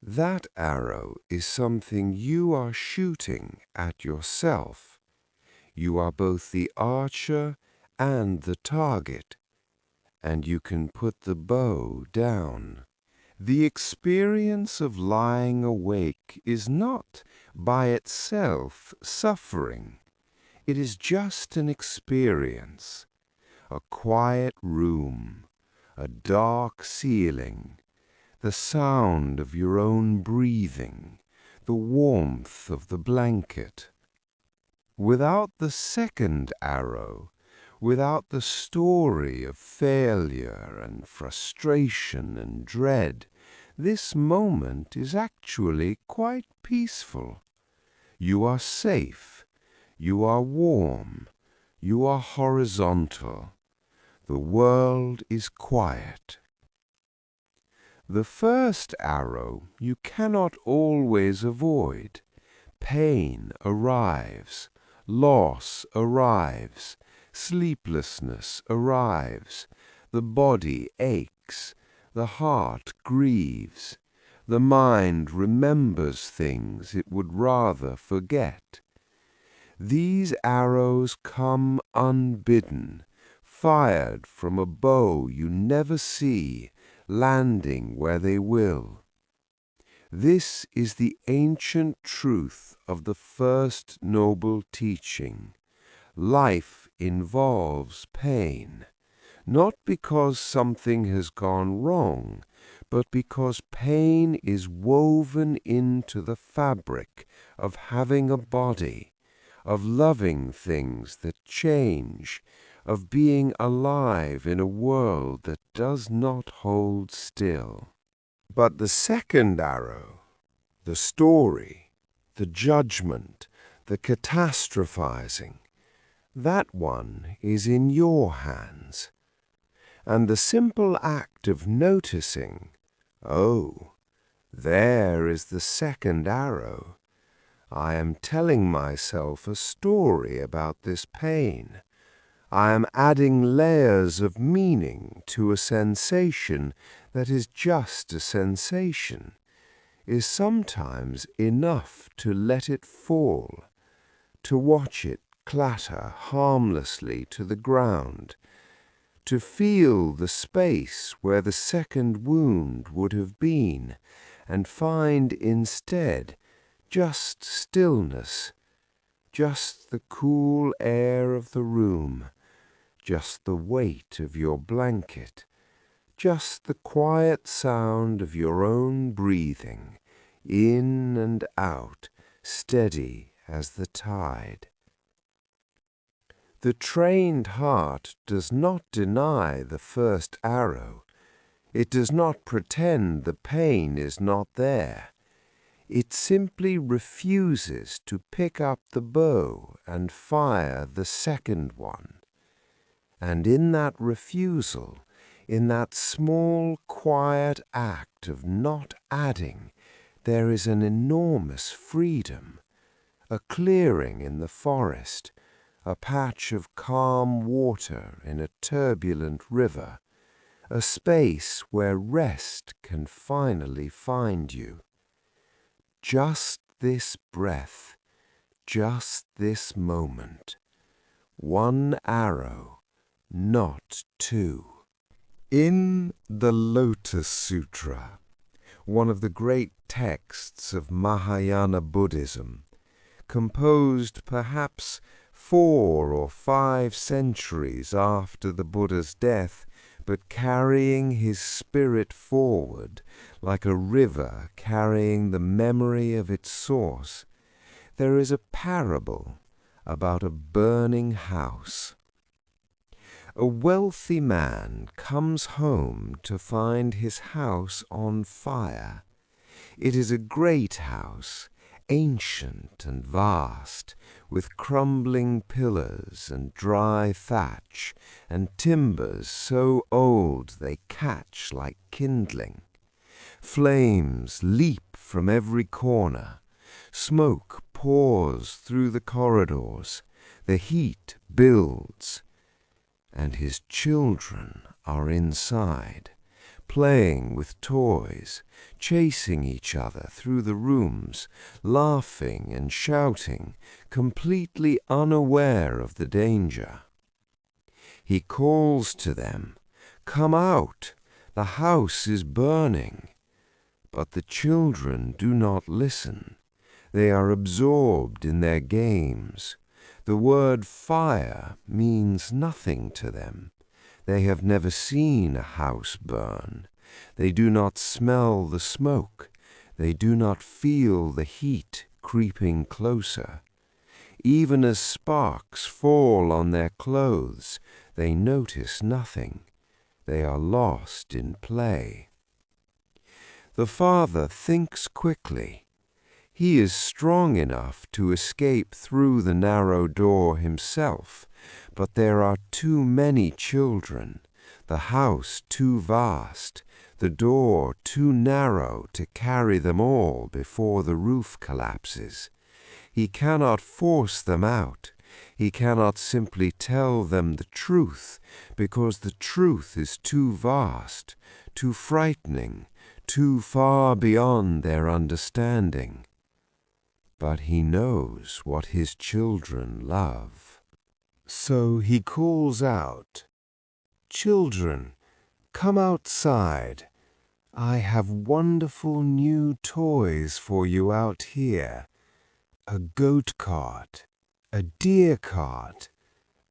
That arrow is something you are shooting at yourself. You are both the archer and the target, and you can put the bow down. The experience of lying awake is not by itself suffering. It is just an experience, a quiet room, a dark ceiling, the sound of your own breathing, the warmth of the blanket. Without the second arrow, without the story of failure and frustration and dread, this moment is actually quite peaceful. You are safe, you are warm, you are horizontal. The world is quiet. The first arrow you cannot always avoid. Pain arrives, loss arrives, sleeplessness arrives, the body aches, the heart grieves, the mind remembers things it would rather forget. These arrows come unbidden, fired from a bow you never see, landing where they will. This is the ancient truth of the first noble teaching. Life involves pain, not because something has gone wrong, but because pain is woven into the fabric of having a body, of loving things that change, of being alive in a world that does not hold still. But the second arrow, the story, the judgment, the catastrophizing, that one is in your hands. And the simple act of noticing, oh, there is the second arrow. I am telling myself a story about this pain. I am adding layers of meaning to a sensation that is just a sensation, is sometimes enough to let it fall, to watch it clatter harmlessly to the ground, to feel the space where the second wound would have been, and find instead just stillness, just the cool air of the room, just the weight of your blanket, just the quiet sound of your own breathing, in and out, steady as the tide. The trained heart does not deny the first arrow. It does not pretend the pain is not there. It simply refuses to pick up the bow and fire the second one. And in that refusal, in that small, quiet act of not adding, there is an enormous freedom, a clearing in the forest, a patch of calm water in a turbulent river, a space where rest can finally find you. Just this breath, just this moment. One arrow, not two. In the Lotus Sutra, one of the great texts of Mahayana Buddhism, composed perhaps 4 or 5 centuries after the Buddha's death, but carrying his spirit forward like a river carrying the memory of its source, there is a parable about a burning house. A wealthy man comes home to find his house on fire. It is a great house, ancient and vast, with crumbling pillars and dry thatch, and timbers so old they catch like kindling. Flames leap from every corner. Smoke pours through the corridors. The heat builds. And his children are inside, playing with toys, chasing each other through the rooms, laughing and shouting, completely unaware of the danger. He calls to them, "Come out, the house is burning." But the children do not listen. They are absorbed in their games. The word fire means nothing to them. They have never seen a house burn. They do not smell the smoke. They do not feel the heat creeping closer. Even as sparks fall on their clothes, they notice nothing. They are lost in play. The father thinks quickly. He is strong enough to escape through the narrow door himself, but there are too many children, the house too vast, the door too narrow to carry them all before the roof collapses. He cannot force them out. He cannot simply tell them the truth, because the truth is too vast, too frightening, too far beyond their understanding. But he knows what his children love. So he calls out, "Children, come outside. I have wonderful new toys for you out here. A goat cart, a deer cart,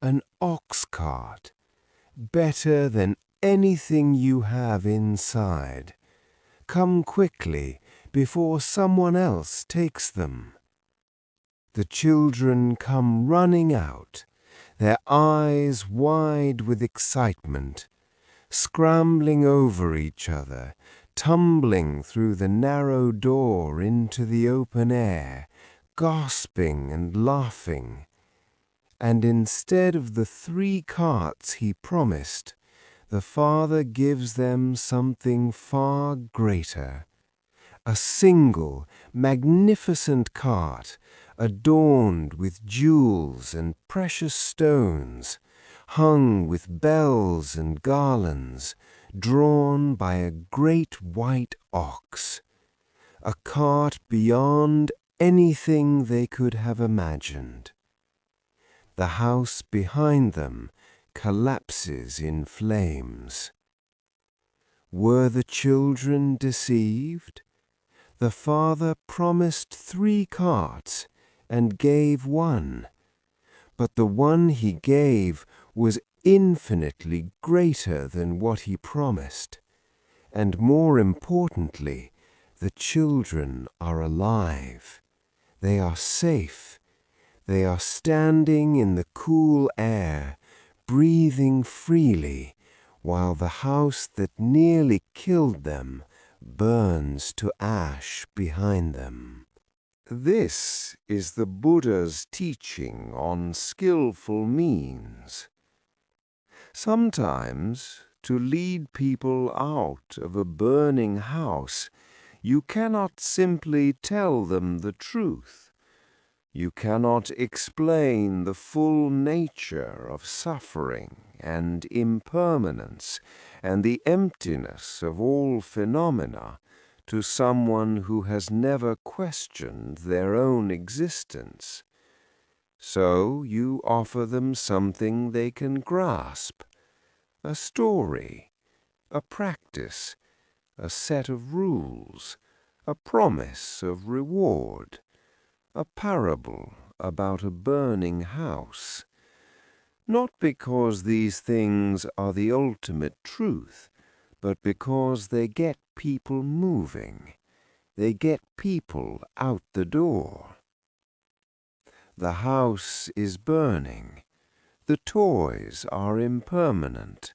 an ox cart, better than anything you have inside. Come quickly before someone else takes them." The children come running out, their eyes wide with excitement, scrambling over each other, tumbling through the narrow door into the open air, gasping and laughing. And instead of the 3 carts he promised, the father gives them something far greater. A single, magnificent cart, adorned with jewels and precious stones, hung with bells and garlands, drawn by a great white ox. A cart beyond anything they could have imagined. The house behind them collapses in flames. Were the children deceived? The father promised 3 carts and gave 1, but the one he gave was infinitely greater than what he promised, and more importantly, the children are alive. They are safe. They are standing in the cool air, breathing freely, while the house that nearly killed them burns to ash behind them. This is the Buddha's teaching on skillful means. Sometimes, to lead people out of a burning house, you cannot simply tell them the truth. You cannot explain the full nature of suffering and impermanence and the emptiness of all phenomena to someone who has never questioned their own existence. So you offer them something they can grasp, a story, a practice, a set of rules, a promise of reward, a parable about a burning house. Not because these things are the ultimate truth, but because they get people moving. They get people out the door. The house is burning. The toys are impermanent.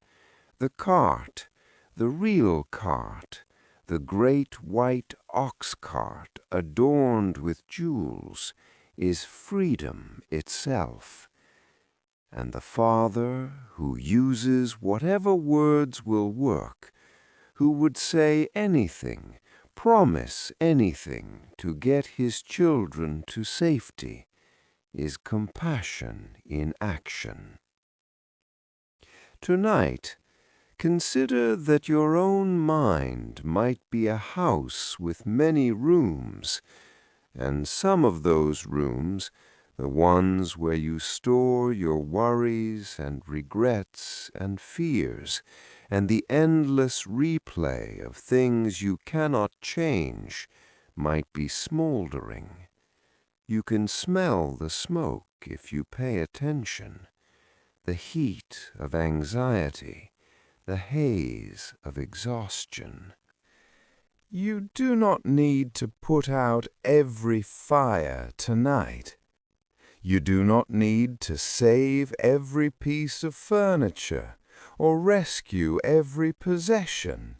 The cart, the real cart, the great white ox cart adorned with jewels, is freedom itself. And the Father, who uses whatever words will work, who would say anything, promise anything to get his children to safety, is compassion in action. Tonight, consider that your own mind might be a house with many rooms, and some of those rooms, the ones where you store your worries and regrets and fears, and the endless replay of things you cannot change, might be smoldering. You can smell the smoke if you pay attention, the heat of anxiety, the haze of exhaustion. You do not need to put out every fire tonight. You do not need to save every piece of furniture or rescue every possession.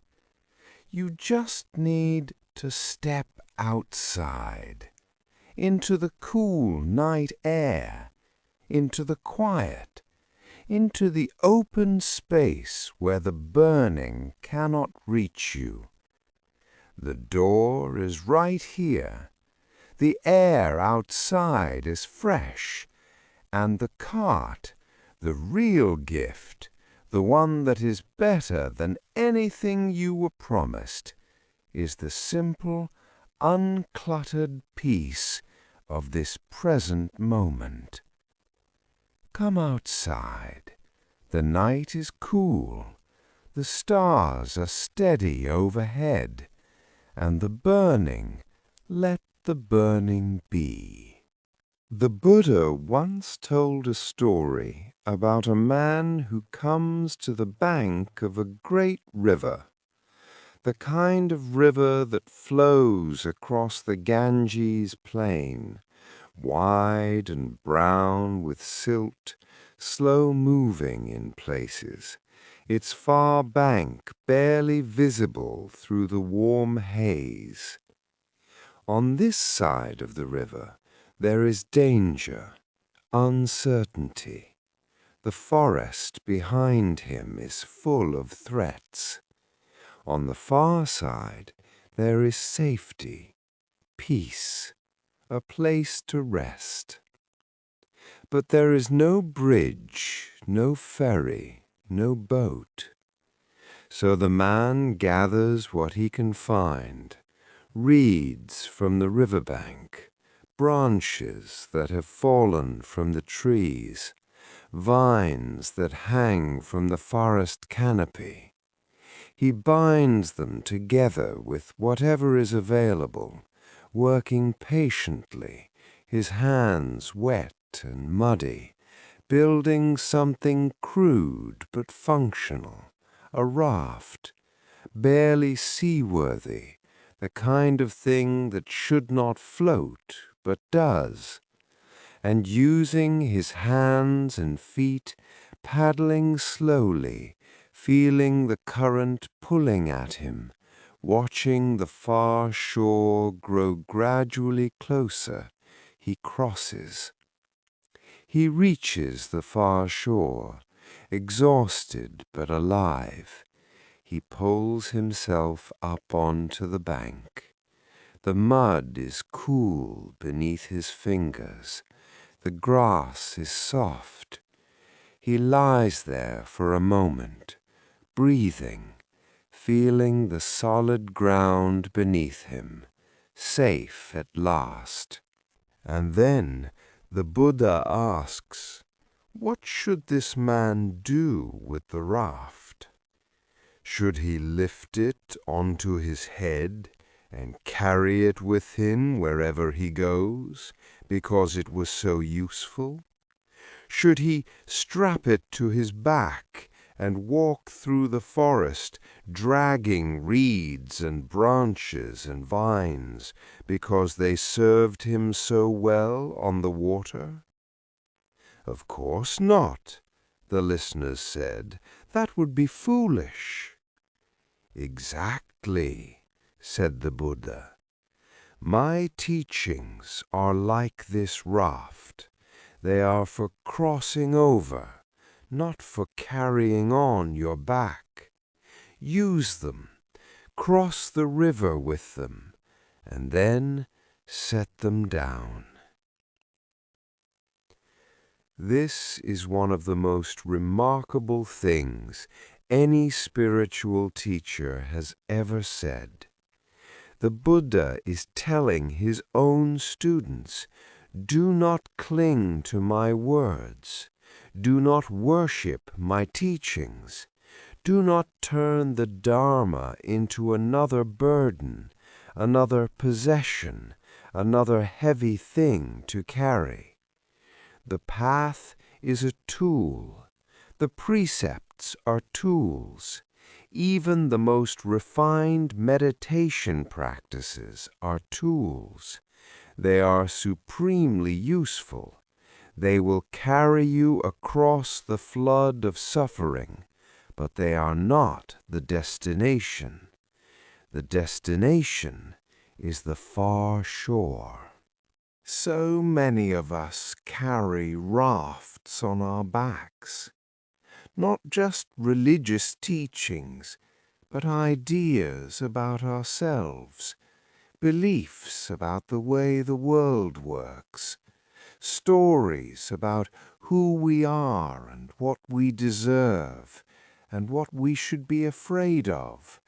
You just need to step outside, into the cool night air, into the quiet, into the open space where the burning cannot reach you. The door is right here. The air outside is fresh, and the cart, the real gift, the one that is better than anything you were promised, is the simple, uncluttered peace of this present moment. Come outside. The night is cool. The stars are steady overhead, and the burning, let the burning be. The Buddha once told a story about a man who comes to the bank of a great river, the kind of river that flows across the Ganges plain, wide and brown with silt, slow-moving in places, its far bank barely visible through the warm haze. On this side of the river there is danger, uncertainty. The forest behind him is full of threats. On the far side there is safety, peace, a place to rest. But there is no bridge, no ferry, no boat. So the man gathers what he can find, reeds from the riverbank, branches that have fallen from the trees, vines that hang from the forest canopy. He binds them together with whatever is available, working patiently, his hands wet and muddy, building something crude but functional, a raft, barely seaworthy, the kind of thing that should not float but does, and using his hands and feet, paddling slowly, feeling the current pulling at him, Watching the far shore grow gradually closer, he crosses. He reaches the far shore, exhausted but alive. He pulls himself up onto the bank. The mud is cool beneath his fingers. The grass is soft. He lies there for a moment, breathing, feeling the solid ground beneath him, safe at last. And then the Buddha asks, what should this man do with the raft? Should he lift it onto his head and carry it with him wherever he goes, because it was so useful? Should he strap it to his back and walk through the forest, dragging reeds and branches and vines, because they served him so well on the water? Of course not, the listeners said. That would be foolish. Exactly, said the Buddha. My teachings are like this raft. They are for crossing over, not for carrying on your back. Use them, cross the river with them, and then set them down. This is one of the most remarkable things any spiritual teacher has ever said. The Buddha is telling his own students, do not cling to my words. Do not worship my teachings. Do not turn the Dharma into another burden, another possession, another heavy thing to carry. The path is a tool. The precepts are tools. Even the most refined meditation practices are tools. They are supremely useful. They will carry you across the flood of suffering, but they are not the destination. The destination is the far shore. So many of us carry rafts on our backs, not just religious teachings, but ideas about ourselves, beliefs about the way the world works, stories about who we are and what we deserve, and what we should be afraid of,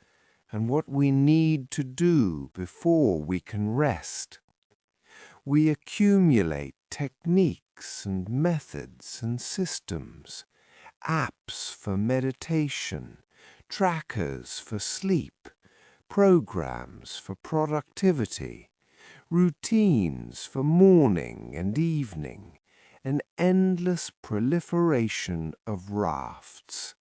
and what we need to do before we can rest. We accumulate techniques and methods and systems, apps for meditation, trackers for sleep, programs for productivity, routines for morning and evening, an endless proliferation of rafts.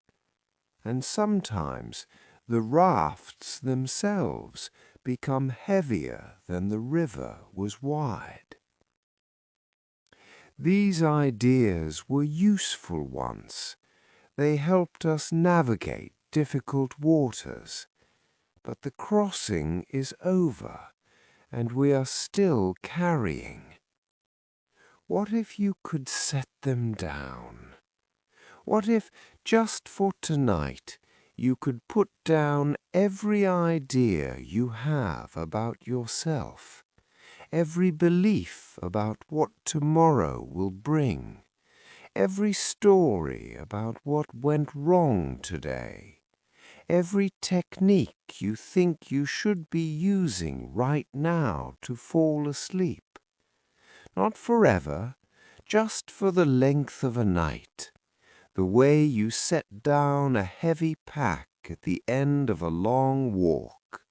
And sometimes the rafts themselves become heavier than the river was wide. These ideas were useful once. They helped us navigate difficult waters. But the crossing is over, and we are still carrying. What if you could set them down? What if, just for tonight, you could put down every idea you have about yourself, every belief about what tomorrow will bring, every story about what went wrong today, every technique you think you should be using right now to fall asleep? Not forever, just for the length of a night. The way you set down a heavy pack at the end of a long walk.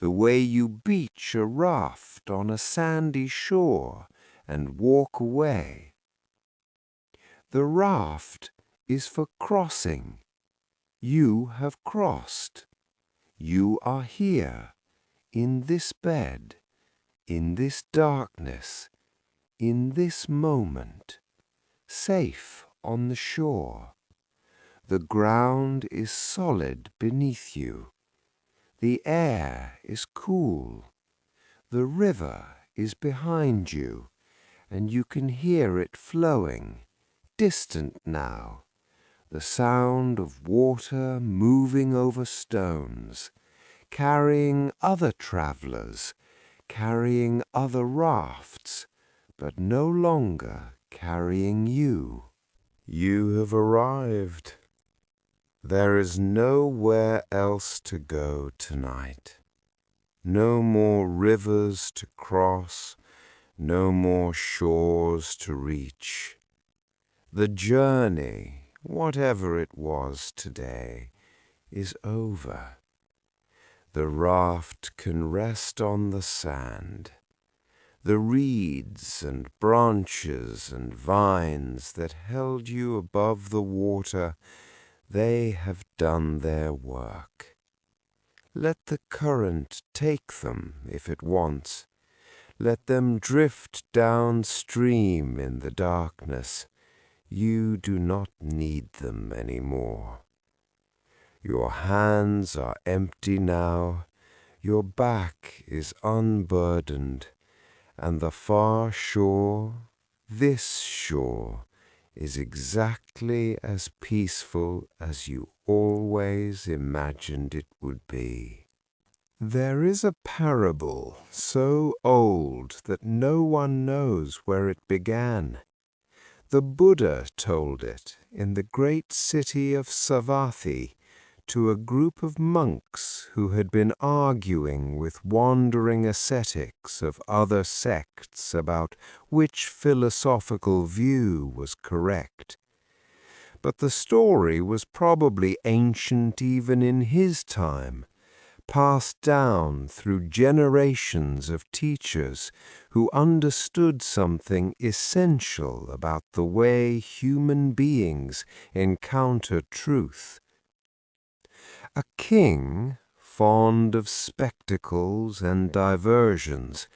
The way you beach a raft on a sandy shore and walk away. The raft is for crossing. You have crossed. You are here, in this bed, in this darkness, in this moment, safe on the shore. The ground is solid beneath you. The air is cool. The river is behind you, and you can hear it flowing, distant now, the sound of water moving over stones, carrying other travelers, carrying other rafts, but no longer carrying you. You have arrived. There is nowhere else to go tonight. No more rivers to cross, no more shores to reach. The journey, whatever it was today, is over. The raft can rest on the sand. The reeds and branches and vines that held you above the water, they have done their work. Let the current take them if it wants. Let them drift downstream in the darkness. You do not need them anymore. Your hands are empty now. Your back is unburdened. And the far shore, this shore, is exactly as peaceful as you always imagined it would be. There is a parable so old that no one knows where it began. The Buddha told it in the great city of Savatthi to a group of monks who had been arguing with wandering ascetics of other sects about which philosophical view was correct. But the story was probably ancient even in his time, passed down through generations of teachers who understood something essential about the way human beings encounter truth. A king, fond of spectacles and diversions,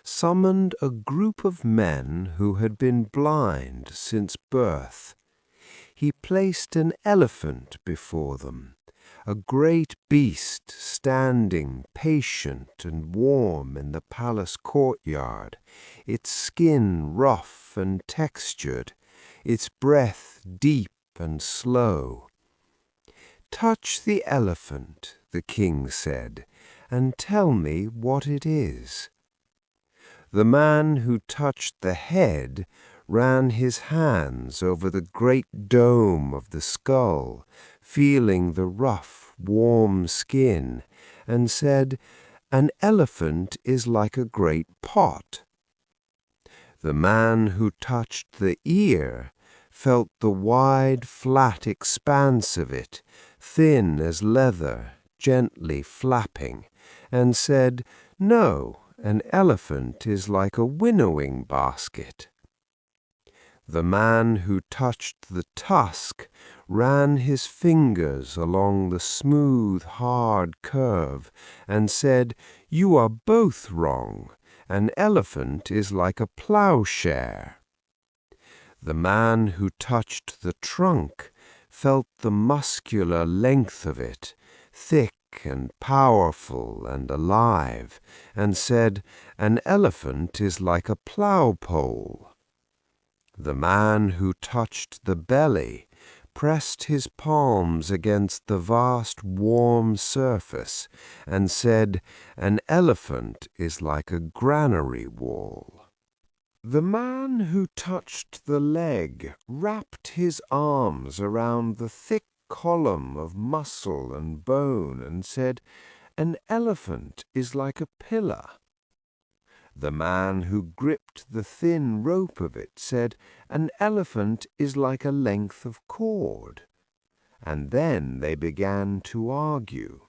summoned a group of men who had been blind since birth. He placed an elephant before them, a great beast standing patient and warm in the palace courtyard, its skin rough and textured, its breath deep and slow. "Touch the elephant," the king said, "and tell me what it is." The man who touched the head ran his hands over the great dome of the skull, feeling the rough, warm skin, and said, "An elephant is like a great pot." The man who touched the ear felt the wide, flat expanse of it, thin as leather, gently flapping, and said, "No, an elephant is like a winnowing basket." The man who touched the tusk ran his fingers along the smooth, hard curve and said, "You are both wrong. An elephant is like a plowshare." The man who touched the trunk felt the muscular length of it, thick and powerful and alive, and said, "An elephant is like a plow pole." The man who touched the belly pressed his palms against the vast warm surface and said, "An elephant is like a granary wall." The man who touched the leg wrapped his arms around the thick column of muscle and bone and said, "An elephant is like a pillar." The man who gripped the thin rope of it said, "An elephant is like a length of cord." And then they began to argue.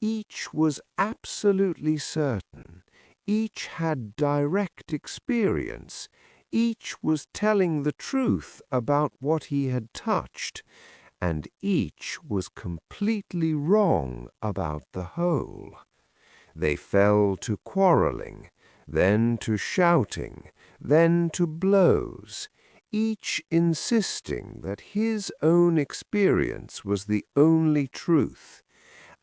Each was absolutely certain. Each had direct experience. Each was telling the truth about what he had touched. And each was completely wrong about the whole. They fell to quarreling, then to shouting, then to blows, each insisting that his own experience was the only truth,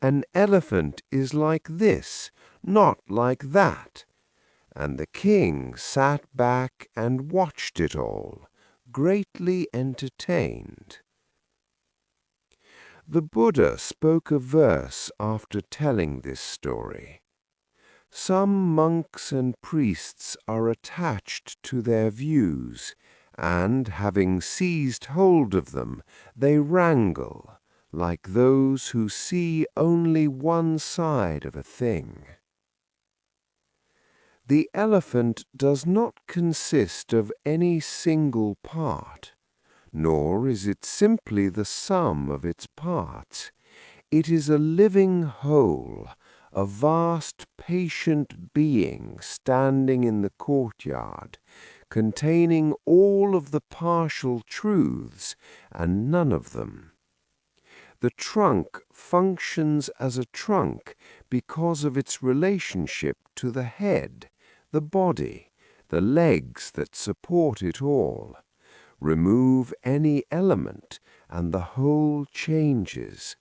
An elephant is like this, not like that." And the king sat back and watched it all, greatly entertained. The Buddha spoke a verse after telling this story. Some monks and priests are attached to their views, and having seized hold of them, they wrangle, like those who see only one side of a thing. The elephant does not consist of any single part, nor is it simply the sum of its parts. It is a living whole, a vast patient being standing in the courtyard, containing all of the partial truths and none of them. The trunk functions as a trunk because of its relationship to the head, the body, the legs that support it all. Remove any element, and the whole changes.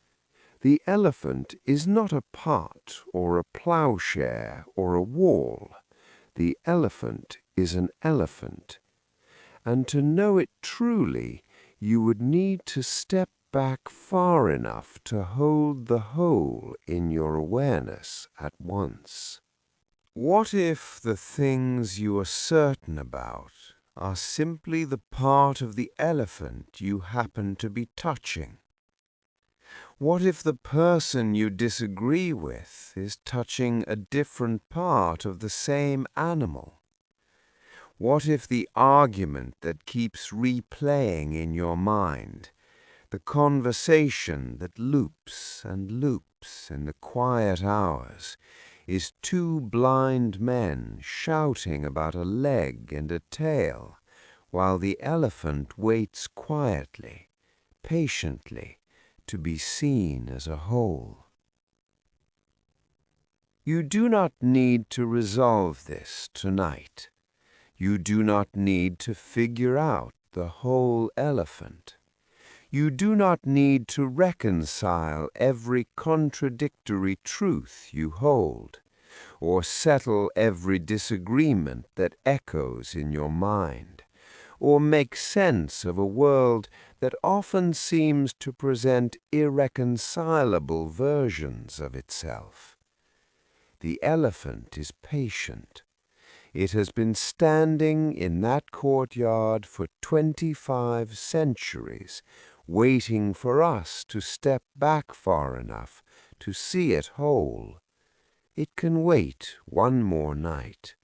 The elephant is not a pot or a plowshare or a wall. The elephant is an elephant. And to know it truly, you would need to step back far enough to hold the whole in your awareness at once. What if the things you are certain about are simply the part of the elephant you happen to be touching? What if the person you disagree with is touching a different part of the same animal? What if the argument that keeps replaying in your mind, the conversation that loops and loops in the quiet hours, is two blind men shouting about a leg and a tail, while the elephant waits quietly, patiently, to be seen as a whole? You do not need to resolve this tonight. You do not need to figure out the whole elephant. You do not need to reconcile every contradictory truth you hold, or settle every disagreement that echoes in your mind, or make sense of a world that often seems to present irreconcilable versions of itself. The elephant is patient. It has been standing in that courtyard for 25 centuries, waiting for us to step back far enough to see it whole. It can wait one more night.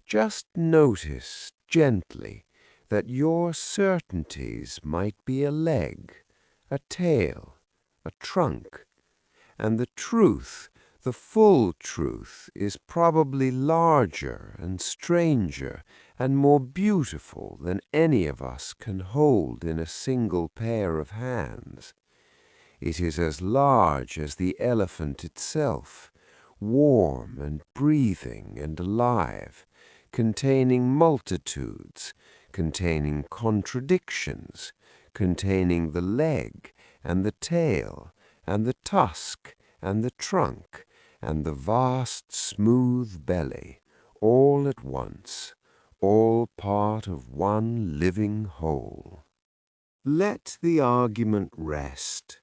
Just notice gently that your certainties might be a leg, a tail, a trunk, and the truth, the full truth, is probably larger and stranger and more beautiful than any of us can hold in a single pair of hands. It is as large as the elephant itself, warm and breathing and alive, containing multitudes, containing contradictions, containing the leg and the tail and the tusk and the trunk and the vast smooth belly, all at once, all part of one living whole. Let the argument rest.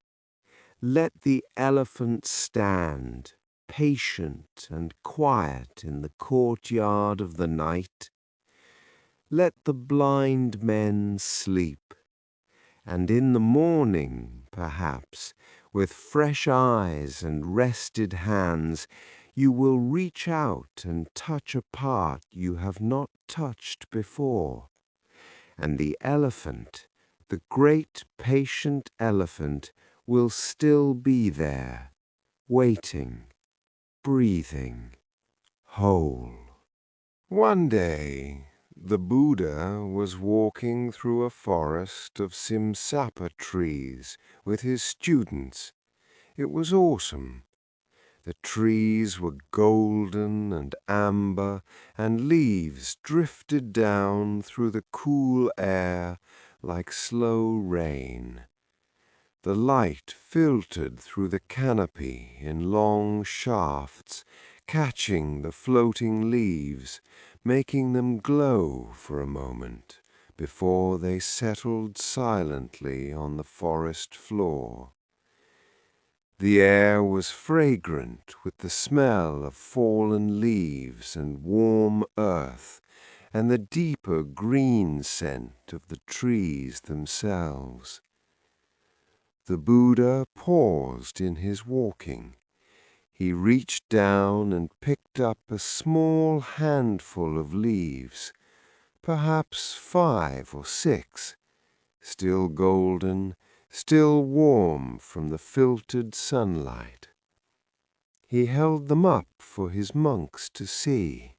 Let the elephant stand, patient and quiet in the courtyard of the night. Let the blind men sleep, and in the morning, perhaps, with fresh eyes and rested hands, you will reach out and touch a part you have not touched before. And the elephant, the great patient elephant, will still be there, waiting, breathing, whole. One day, the Buddha was walking through a forest of simsapa trees with his students. It was autumn. The trees were golden and amber, and leaves drifted down through the cool air like slow rain. The light filtered through the canopy in long shafts, catching the floating leaves, making them glow for a moment before they settled silently on the forest floor. The air was fragrant with the smell of fallen leaves and warm earth, and the deeper green scent of the trees themselves. The Buddha paused in his walking. He reached down and picked up a small handful of leaves, perhaps 5 or 6, still golden, still warm from the filtered sunlight. He held them up for his monks to see.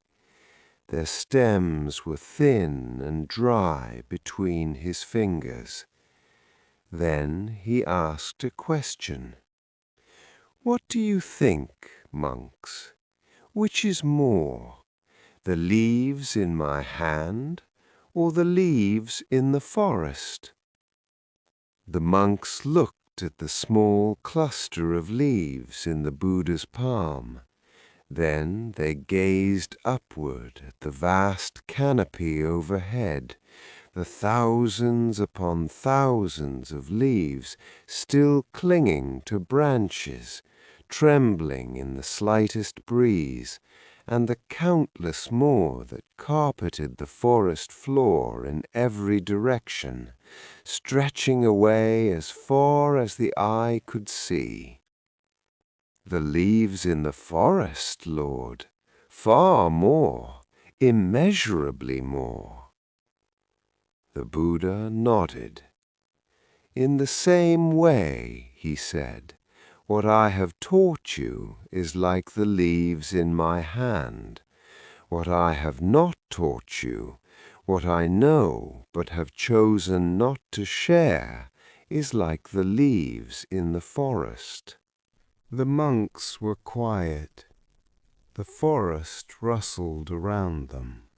Their stems were thin and dry between his fingers. Then he asked a question. "What do you think, monks? Which is more, the leaves in my hand or the leaves in the forest?" The monks looked at the small cluster of leaves in the Buddha's palm. Then they gazed upward at the vast canopy overhead, the thousands upon thousands of leaves still clinging to branches, trembling in the slightest breeze, and the countless more that carpeted the forest floor in every direction, stretching away as far as the eye could see. "The leaves in the forest, Lord, far more, immeasurably more." The Buddha nodded. "In the same way," he said, "what I have taught you is like the leaves in my hand. What I have not taught you, what I know but have chosen not to share, is like the leaves in the forest." The monks were quiet. The forest rustled around them.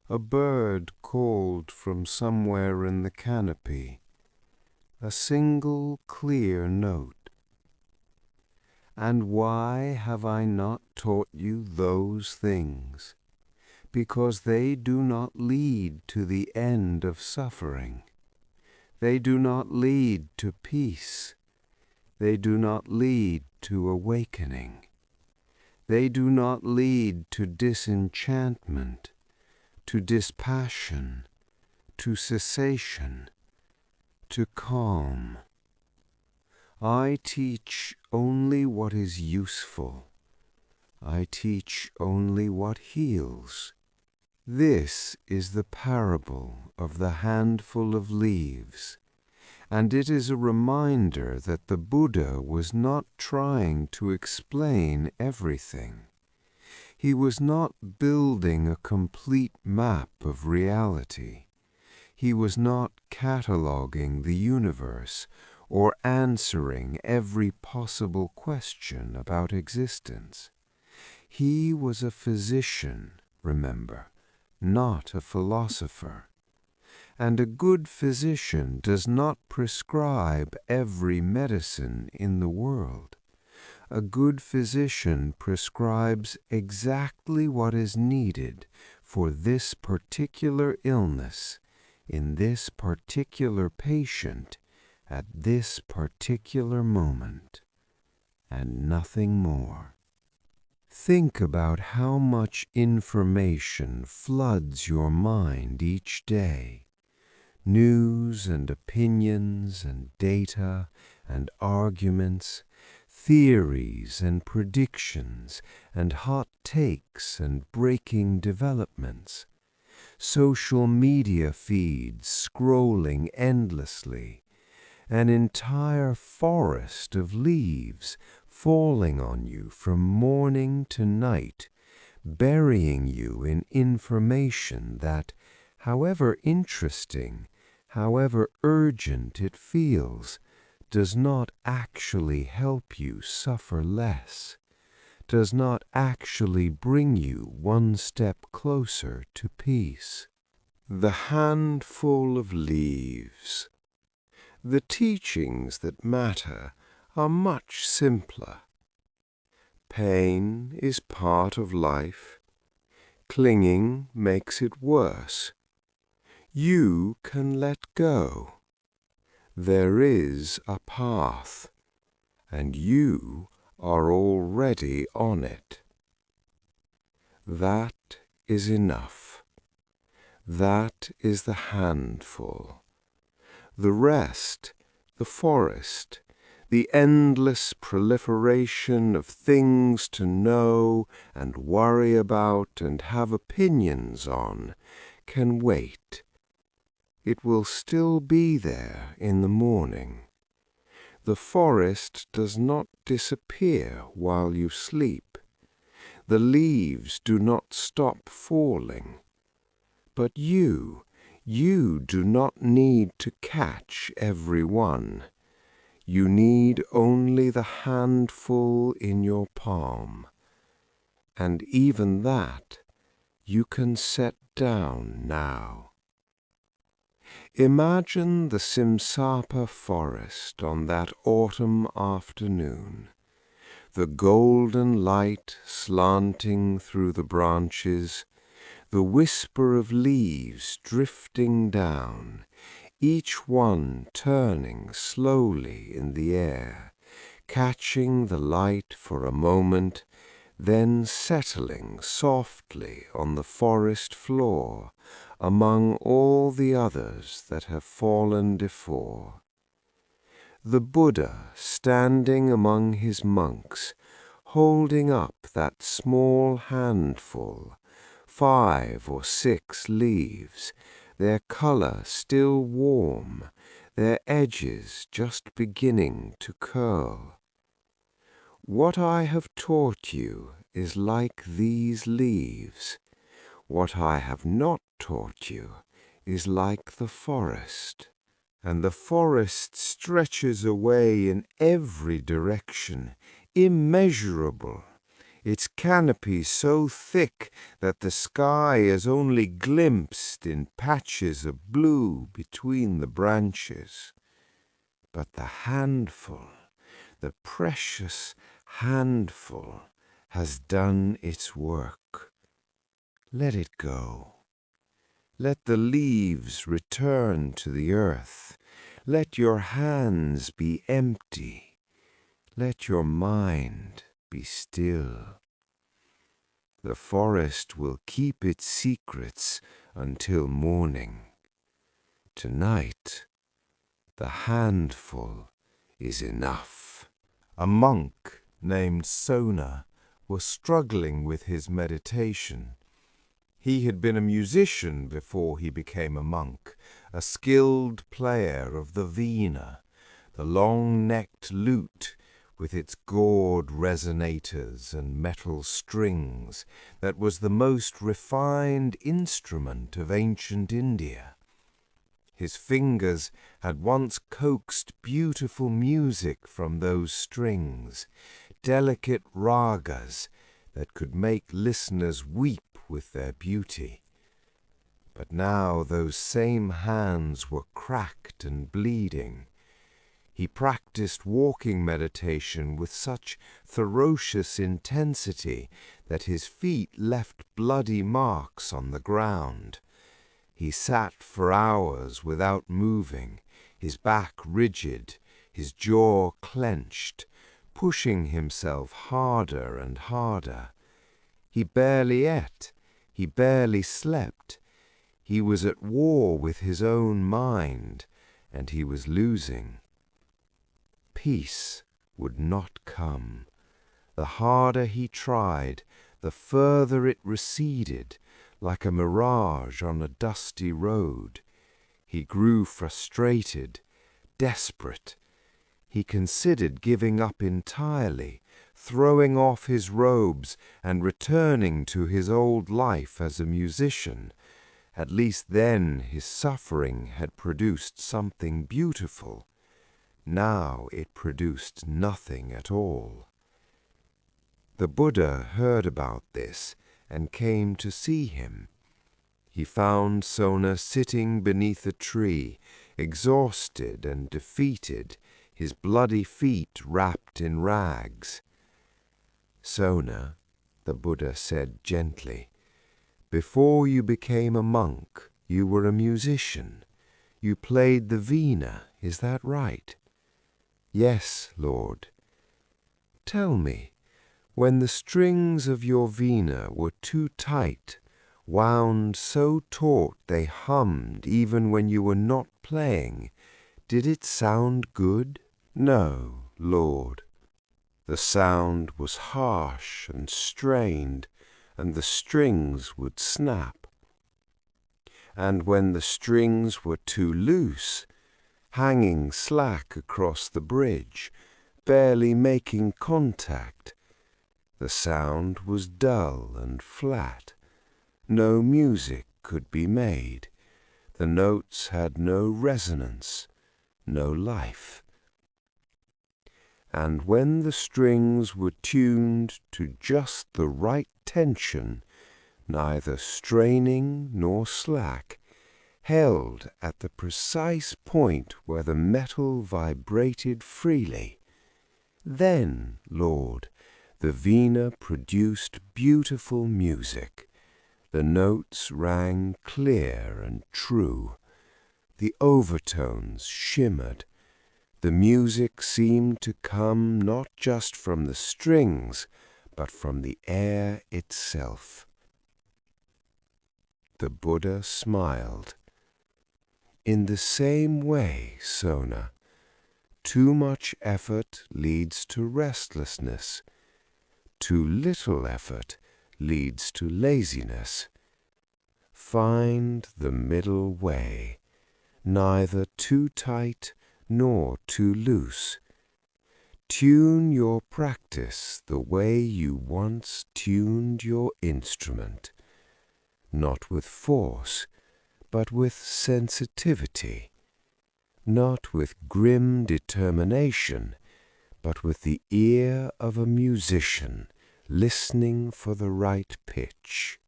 A bird called from somewhere in the canopy, a single clear note. "And why have I not taught you those things? Because they do not lead to the end of suffering. They do not lead to peace. They do not lead to awakening. They do not lead to disenchantment, to dispassion, to cessation, to calm. I teach only what is useful. I teach only what heals. This is the parable of the handful of leaves, and it is a reminder that the Buddha was not trying to explain everything. He was not building a complete map of reality. He was not cataloging the universe or answering every possible question about existence. He was a physician, remember, not a philosopher. And a good physician does not prescribe every medicine in the world. A good physician prescribes exactly what is needed for this particular illness, in this particular patient, at this particular moment, and nothing more. Think about how much information floods your mind each day. News and opinions and data and arguments, theories and predictions and hot takes and breaking developments, social media feeds scrolling endlessly, an entire forest of leaves falling on you from morning to night, burying you in information that, however interesting, however urgent it feels, does not actually help you suffer less, does not actually bring you one step closer to peace. The handful of leaves. The teachings that matter are much simpler. Pain is part of life. Clinging makes it worse. You can let go. There is a path, and you are already on it. That is enough. That is the handful. The rest, the forest, the endless proliferation of things to know and worry about and have opinions on, can wait. It will still be there in the morning. The forest does not disappear while you sleep. The leaves do not stop falling. But you do not need to catch every one. You need only the handful in your palm. And even that you can set down now. Imagine the Simsapa forest on that autumn afternoon, the golden light slanting through the branches, the whisper of leaves drifting down, each one turning slowly in the air, catching the light for a moment, then settling softly on the forest floor among all the others that have fallen before. The Buddha standing among his monks, holding up that small handful, 5 or 6 leaves, their color still warm, their edges just beginning to curl. What I have taught you is like these leaves. What I have not taught you is like the forest. And the forest stretches away in every direction, immeasurable, its canopy so thick that the sky is only glimpsed in patches of blue between the branches. But the handful, the precious handful, has done its work. Let it go. Let the leaves return to the earth. Let your hands be empty. Let your mind be still. The forest will keep its secrets until morning. Tonight, the handful is enough. A monk named Sona was struggling with his meditation. He had been a musician before he became a monk, a skilled player of the veena, the long-necked lute with its gourd resonators and metal strings that was the most refined instrument of ancient India. His fingers had once coaxed beautiful music from those strings, delicate ragas that could make listeners weep with their beauty. But now those same hands were cracked and bleeding. He practiced walking meditation with such ferocious intensity that his feet left bloody marks on the ground. He sat for hours without moving, his back rigid, his jaw clenched, pushing himself harder and harder. He barely ate, he barely slept. He was at war with his own mind, and he was losing. Peace would not come. The harder he tried, the further it receded, like a mirage on a dusty road. He grew frustrated, desperate. He considered giving up entirely, throwing off his robes and returning to his old life as a musician. At least then his suffering had produced something beautiful. Now it produced nothing at all. The Buddha heard about this and came to see him. he found Sona sitting beneath a tree, exhausted and defeated, his bloody feet wrapped in rags. "Sona," the Buddha said gently, "before you became a monk, you were a musician. You played the veena, is that right?" "Yes, Lord." "Tell me, when the strings of your veena were too tight, wound so taut they hummed even when you were not playing, did it sound good?" "No, Lord. The sound was harsh and strained, and the strings would snap. And when the strings were too loose, hanging slack across the bridge, barely making contact, the sound was dull and flat. No music could be made. The notes had no resonance, no life. And when the strings were tuned to just the right tension, neither straining nor slack, held at the precise point where the metal vibrated freely, then, Lord, the veena produced beautiful music. The notes rang clear and true. The overtones shimmered. The music seemed to come not just from the strings, but from the air itself." The Buddha smiled. "In the same way, Sona, too much effort leads to restlessness. Too little effort leads to laziness. Find the middle way, neither too tight nor too loose. Tune your practice the way you once tuned your instrument, not with force, but with sensitivity, not with grim determination, but with the ear of a musician listening for the right pitch."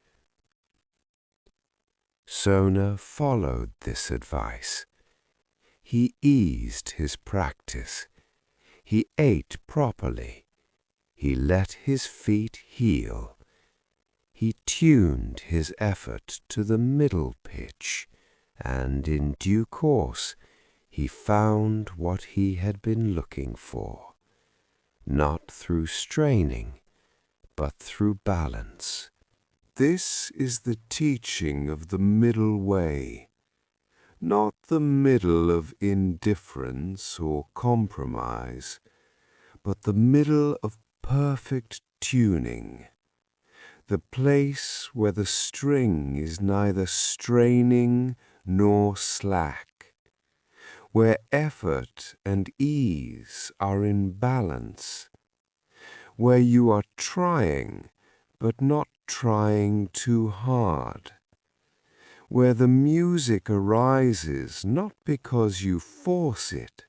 Sona followed this advice. He eased his practice. He ate properly. He let his feet heal. He tuned his effort to the middle pitch, and in due course he found what he had been looking for, not through straining, but through balance. This is the teaching of the middle way, not the middle of indifference or compromise, but the middle of perfect tuning, the place where the string is neither straining nor slack, where effort and ease are in balance, where you are trying but not trying too hard, where the music arises not because you force it,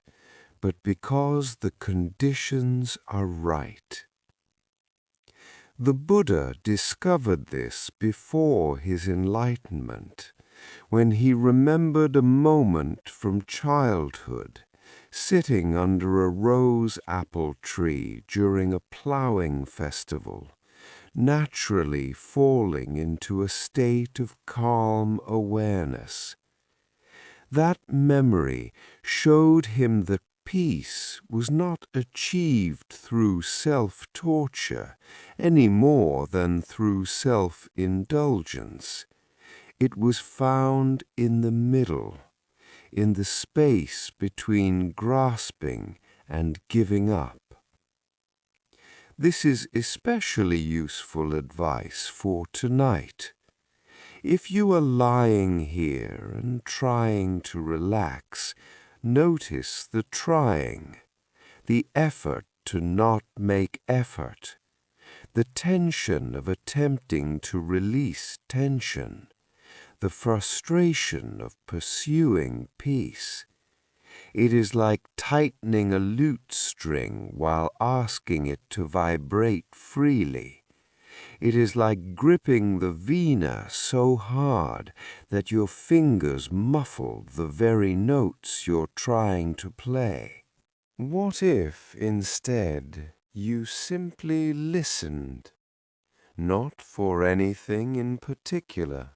but because the conditions are right. The Buddha discovered this before his enlightenment, when he remembered a moment from childhood, sitting under a rose apple tree during a ploughing festival, naturally falling into a state of calm awareness. That memory showed him that peace was not achieved through self-torture any more than through self-indulgence. It was found in the middle, in the space between grasping and giving up. This is especially useful advice for tonight. If you are lying here and trying to relax, notice the trying, the effort to not make effort, the tension of attempting to release tension, the frustration of pursuing peace. It is like tightening a lute string while asking it to vibrate freely. It is like gripping the veena so hard that your fingers muffle the very notes you're trying to play. What if, instead, you simply listened? Not for anything in particular,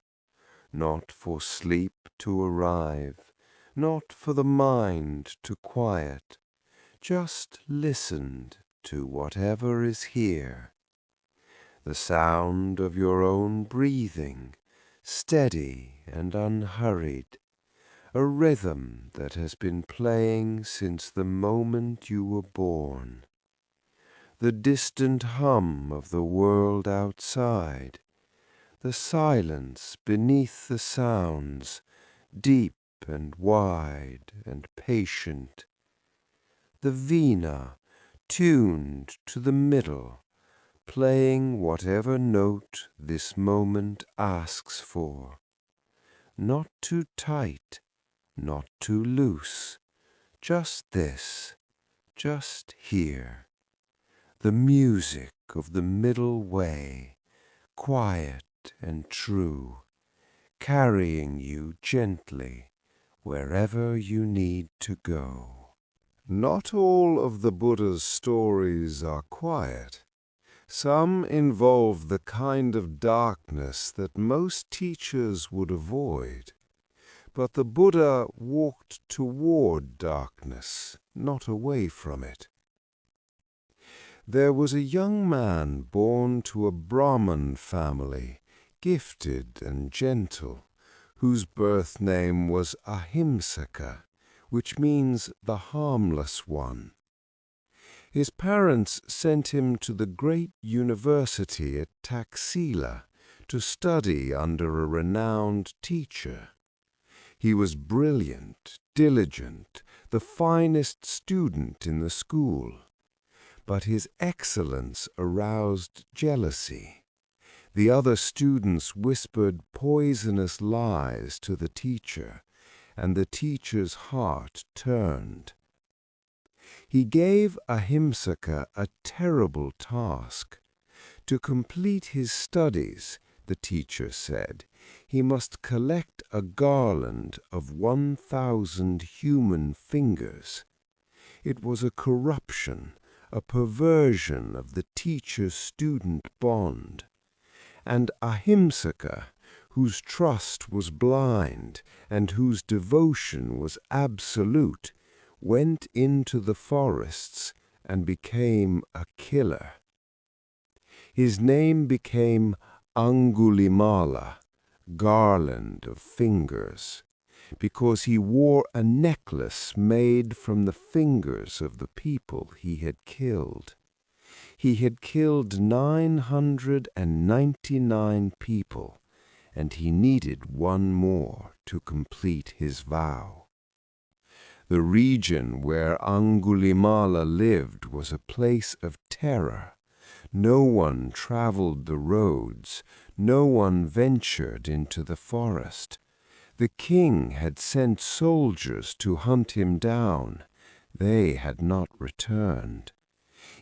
not for sleep to arrive, not for the mind to quiet, just listened to whatever is here. The sound of your own breathing, steady and unhurried, a rhythm that has been playing since the moment you were born. The distant hum of the world outside, the silence beneath the sounds, deep and wide and patient. The veena tuned to the middle, playing whatever note this moment asks for. Not too tight, not too loose, just this, just here. The music of the middle way, quiet and true, carrying you gently wherever you need to go. Not all of the Buddha's stories are quiet. Some involve the kind of darkness that most teachers would avoid. But the Buddha walked toward darkness, not away from it. There was a young man born to a Brahmin family, gifted and gentle, whose birth name was Ahimsaka, which means the harmless one. His parents sent him to the great university at Taxila to study under a renowned teacher. He was brilliant, diligent, the finest student in the school. But his excellence aroused jealousy. The other students whispered poisonous lies to the teacher, and the teacher's heart turned. He gave Ahimsaka a terrible task. To complete his studies, the teacher said, he must collect a garland of 1,000 human fingers. It was a corruption, a perversion of the teacher-student bond. And Ahimsaka, whose trust was blind and whose devotion was absolute, went into the forests and became a killer. His name became Angulimala, garland of fingers, because he wore a necklace made from the fingers of the people he had killed. He had killed 999 people, and he needed one more to complete his vow. The region where Angulimala lived was a place of terror. No one traveled the roads, no one ventured into the forest. The king had sent soldiers to hunt him down. They had not returned.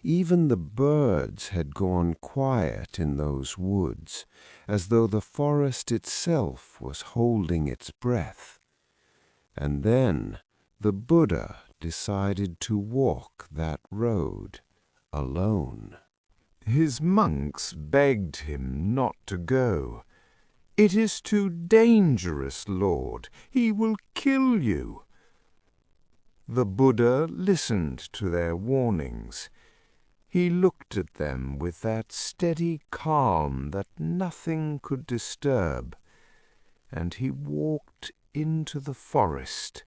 Even the birds had gone quiet in those woods, as though the forest itself was holding its breath. And then the Buddha decided to walk that road alone. His monks begged him not to go. "It is too dangerous, Lord. He will kill you." The Buddha listened to their warnings. He looked at them with that steady calm that nothing could disturb, and he walked into the forest.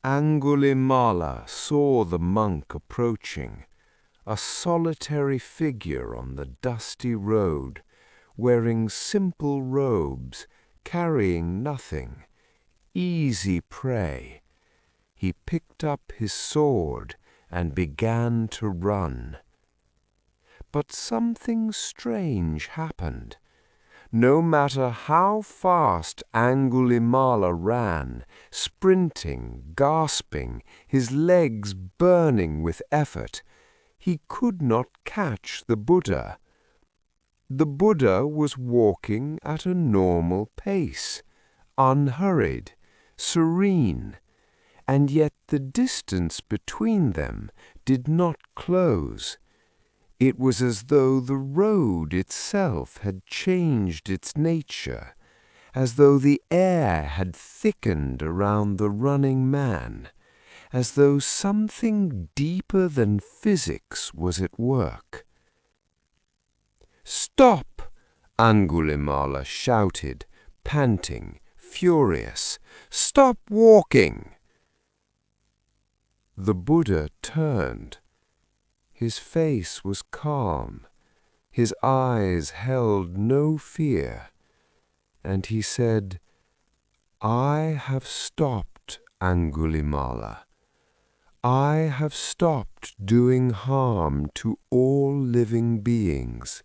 Angulimala saw the monk approaching, a solitary figure on the dusty road, wearing simple robes, carrying nothing, easy prey. He picked up his sword and began to run. But something strange happened. No matter how fast Angulimala ran, sprinting, gasping, his legs burning with effort, he could not catch the Buddha. The Buddha was walking at a normal pace, unhurried, serene, and yet the distance between them did not close. It was as though the road itself had changed its nature, as though the air had thickened around the running man, as though something deeper than physics was at work. "Stop!" Angulimala shouted, panting, furious. "Stop walking!" The Buddha turned. His face was calm. His eyes held no fear. And he said, "I have stopped, Angulimala. I have stopped doing harm to all living beings.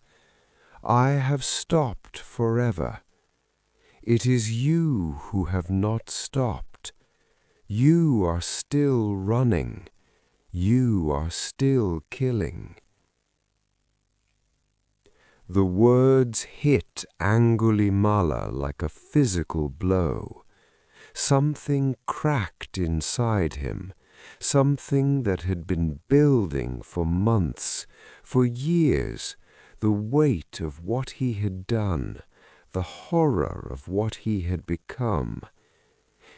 I have stopped forever. It is you who have not stopped. You are still running. You are still killing." The words hit Angulimala like a physical blow. Something cracked inside him, something that had been building for months, for years, the weight of what he had done, the horror of what he had become.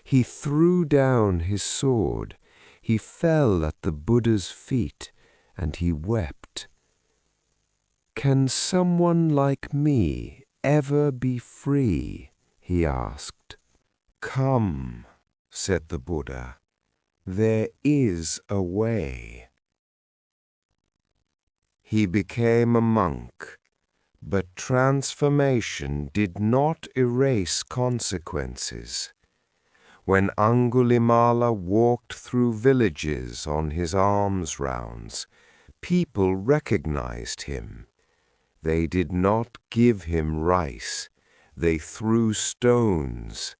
He threw down his sword, he fell at the Buddha's feet, and he wept. "Can someone like me ever be free?" he asked. "Come," said the Buddha, "there is a way." He became a monk, but transformation did not erase consequences. When Angulimala walked through villages on his alms rounds, people recognized him. They did not give him rice, they threw stones.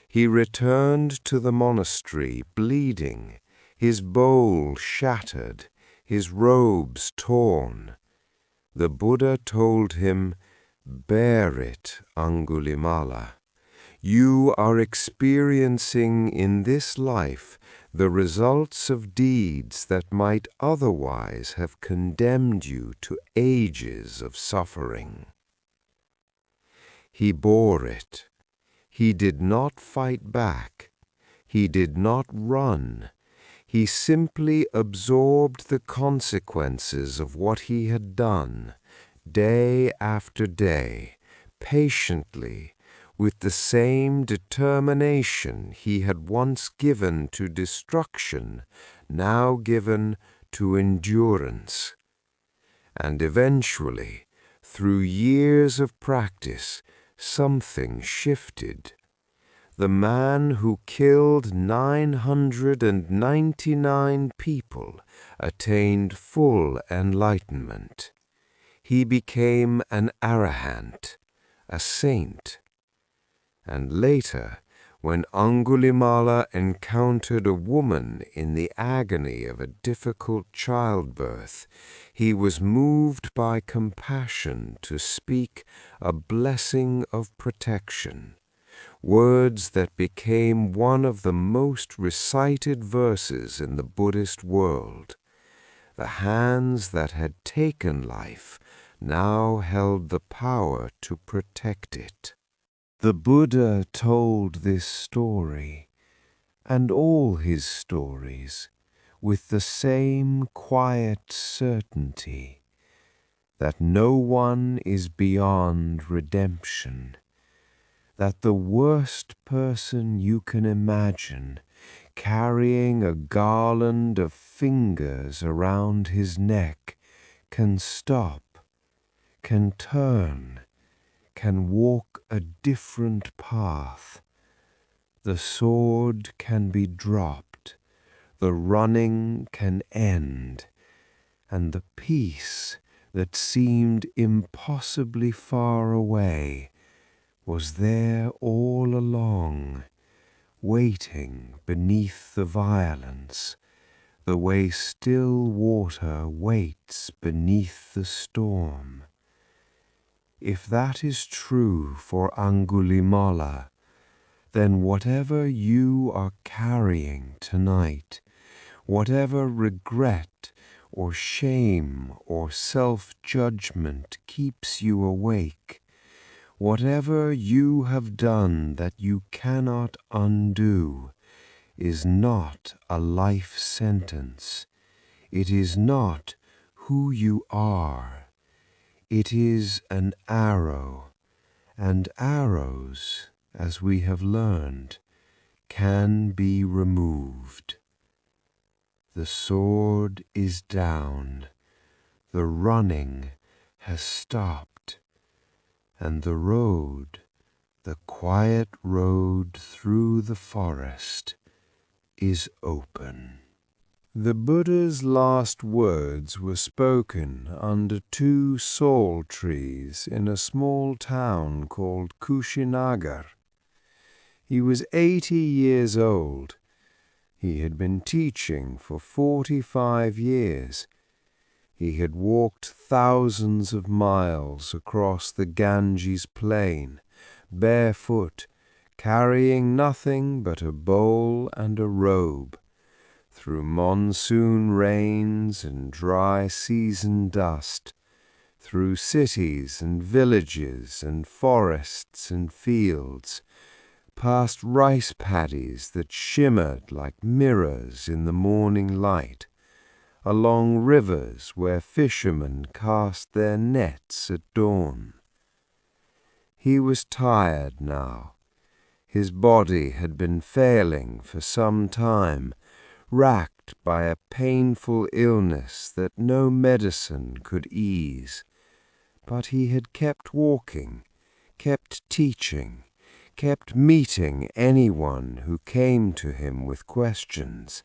He returned to the monastery bleeding, his bowl shattered, his robes torn. The Buddha told him, "Bear it, Angulimala. You are experiencing in this life the results of deeds that might otherwise have condemned you to ages of suffering." He bore it. He did not fight back. He did not run. He simply absorbed the consequences of what he had done, day after day, patiently, with the same determination he had once given to destruction, now given to endurance. And eventually, through years of practice, something shifted. The man who killed 999 people attained full enlightenment. He became an arahant, a saint. And later, when Angulimala encountered a woman in the agony of a difficult childbirth, he was moved by compassion to speak a blessing of protection, words that became one of the most recited verses in the Buddhist world. The hands that had taken life now held the power to protect it. The Buddha told this story, and all his stories, with the same quiet certainty that no one is beyond redemption, that the worst person you can imagine, carrying a garland of fingers around his neck, can stop, can turn, can walk a different path. The sword can be dropped, the running can end, and the peace that seemed impossibly far away was there all along, waiting beneath the violence, the way still water waits beneath the storm. If that is true for Angulimala, then whatever you are carrying tonight, whatever regret or shame or self-judgment keeps you awake, whatever you have done that you cannot undo, is not a life sentence. It is not who you are. It is an arrow, and arrows, as we have learned, can be removed. The sword is down, the running has stopped, and the road, the quiet road through the forest, is open. The Buddha's last words were spoken under 2 sal trees in a small town called Kushinagar. He was 80 years old. He had been teaching for 45 years. He had walked thousands of miles across the Ganges plain, barefoot, carrying nothing but a bowl and a robe, through monsoon rains and dry season dust, through cities and villages and forests and fields, past rice paddies that shimmered like mirrors in the morning light, along rivers where fishermen cast their nets at dawn. He was tired now. His body had been failing for some time, racked by a painful illness that no medicine could ease. But he had kept walking, kept teaching, kept meeting anyone who came to him with questions.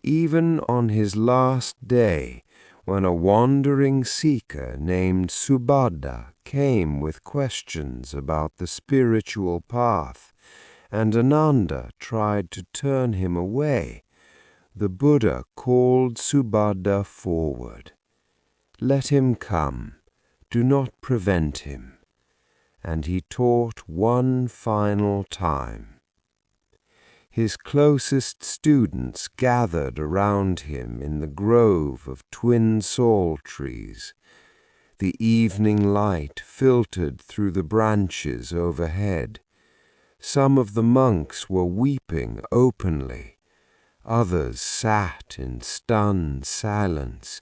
Even on his last day, when a wandering seeker named Subhadda came with questions about the spiritual path, and Ananda tried to turn him away, the Buddha called Subhadda forward. Let him come, do not prevent him. And he taught one final time. His closest students gathered around him in the grove of twin sal trees. The evening light filtered through the branches overhead. Some of the monks were weeping openly. Others sat in stunned silence.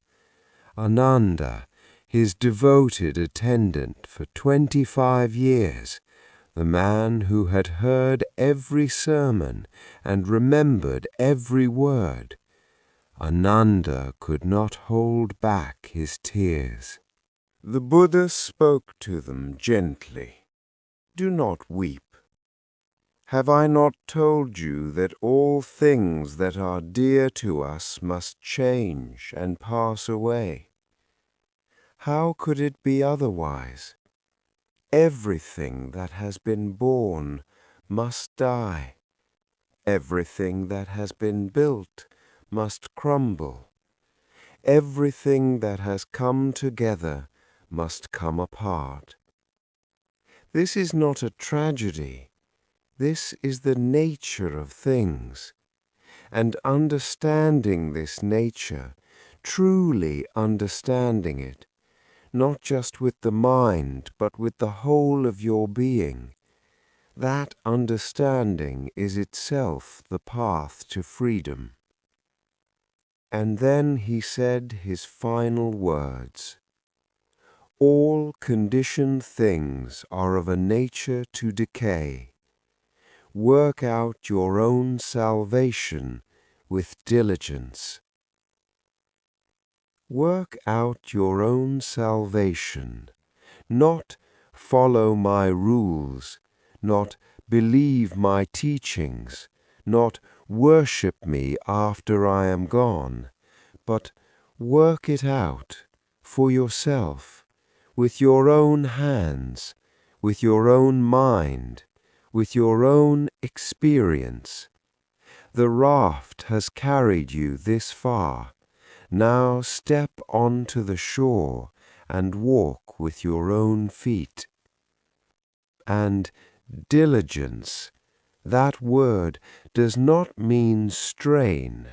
Ananda, his devoted attendant for 25 years, the man who had heard every sermon and remembered every word, Ananda could not hold back his tears. The Buddha spoke to them gently. Do not weep. Have I not told you that all things that are dear to us must change and pass away? How could it be otherwise? Everything that has been born must die. Everything that has been built must crumble. Everything that has come together must come apart. This is not a tragedy. This is the nature of things, and understanding this nature, truly understanding it, not just with the mind, but with the whole of your being, that understanding is itself the path to freedom. And then he said his final words. All conditioned things are of a nature to decay. Work out your own salvation with diligence. Work out your own salvation, not follow my rules, not believe my teachings, not worship me after I am gone, but work it out for yourself, with your own hands, with your own mind, with your own experience. The raft has carried you this far. Now step onto the shore and walk with your own feet. And diligence, that word does not mean strain.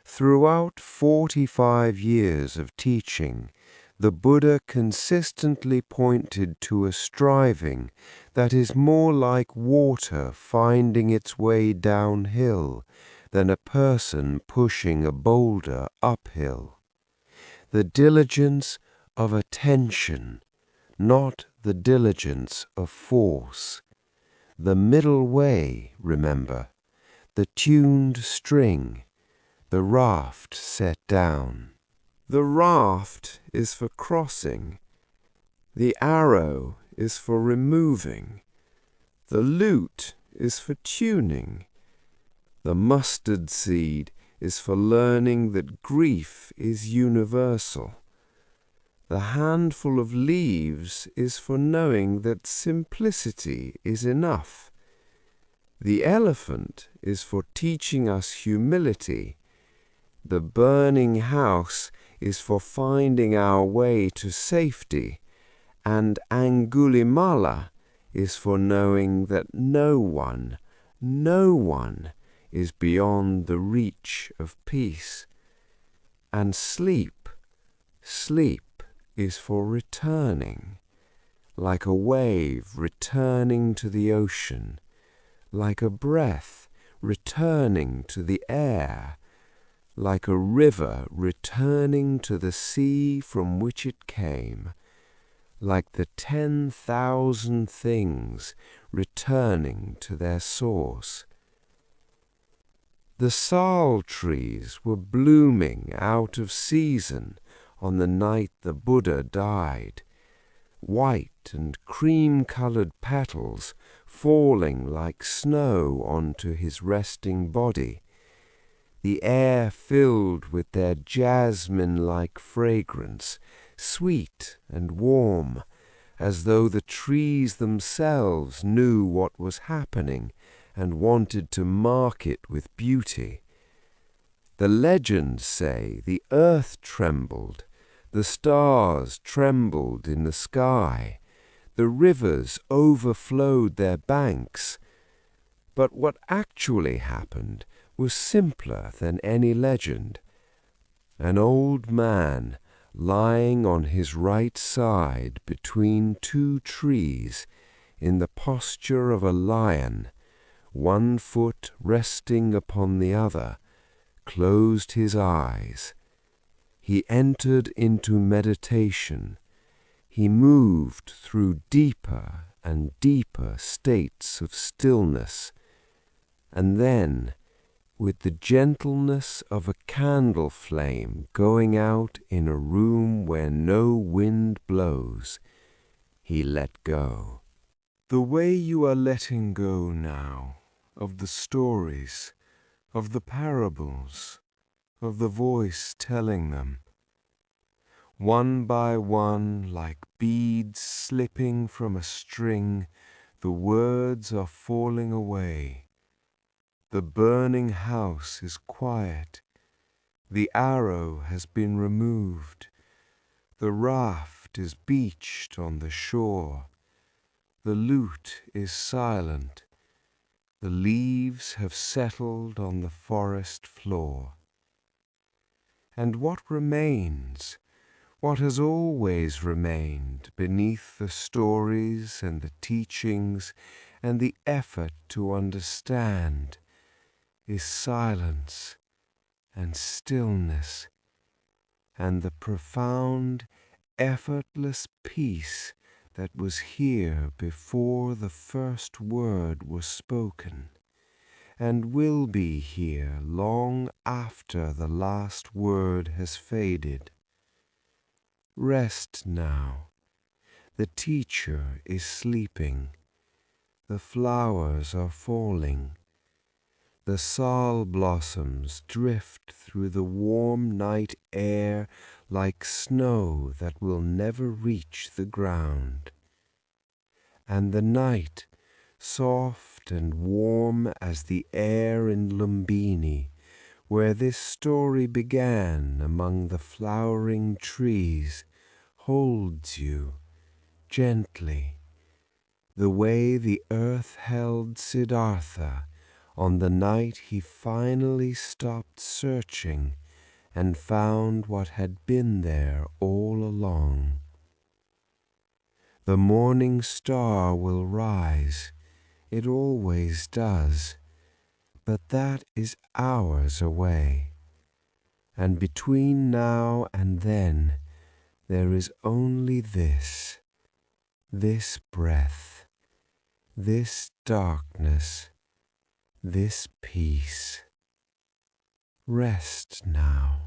Throughout 45 years of teaching, the Buddha consistently pointed to a striving that is more like water finding its way downhill than a person pushing a boulder uphill. The diligence of attention, not the diligence of force. The middle way, remember, the tuned string, the raft set down. The raft is for crossing. The arrow is for removing. The lute is for tuning. The mustard seed is for learning that grief is universal. The handful of leaves is for knowing that simplicity is enough. The elephant is for teaching us humility. The burning house is for finding our way to safety, and Angulimala is for knowing that no one is beyond the reach of peace. And sleep is for returning, like a wave returning to the ocean, like a breath returning to the air, like a river returning to the sea from which it came, like the 10,000 things returning to their source. The sal trees were blooming out of season on the night the Buddha died, white and cream-colored petals falling like snow onto his resting body, the air filled with their jasmine-like fragrance, sweet and warm, as though the trees themselves knew what was happening and wanted to mark it with beauty. The legends say the earth trembled, the stars trembled in the sky, the rivers overflowed their banks. But what actually happened was simpler than any legend. An old man, lying on his right side between two trees, in the posture of a lion, one foot resting upon the other, closed his eyes. He entered into meditation. He moved through deeper and deeper states of stillness, and then, with the gentleness of a candle flame going out in a room where no wind blows, he let go. The way you are letting go now of the stories, of the parables, of the voice telling them. One by one, like beads slipping from a string, the words are falling away. The burning house is quiet. The arrow has been removed. The raft is beached on the shore. The lute is silent. The leaves have settled on the forest floor. And what remains, what has always remained beneath the stories and the teachings and the effort to understand, is silence and stillness and the profound, effortless peace that was here before the first word was spoken, and will be here long after the last word has faded. Rest now. The teacher is sleeping. The flowers are falling. The sal blossoms drift through the warm night air like snow that will never reach the ground. And the night, soft and warm as the air in Lumbini, where this story began among the flowering trees, holds you gently, the way the earth held Siddhartha on the night he finally stopped searching and found what had been there all along. The morning star will rise, it always does, but that is hours away. And between now and then, there is only this breath, this darkness, this peace. Rest now.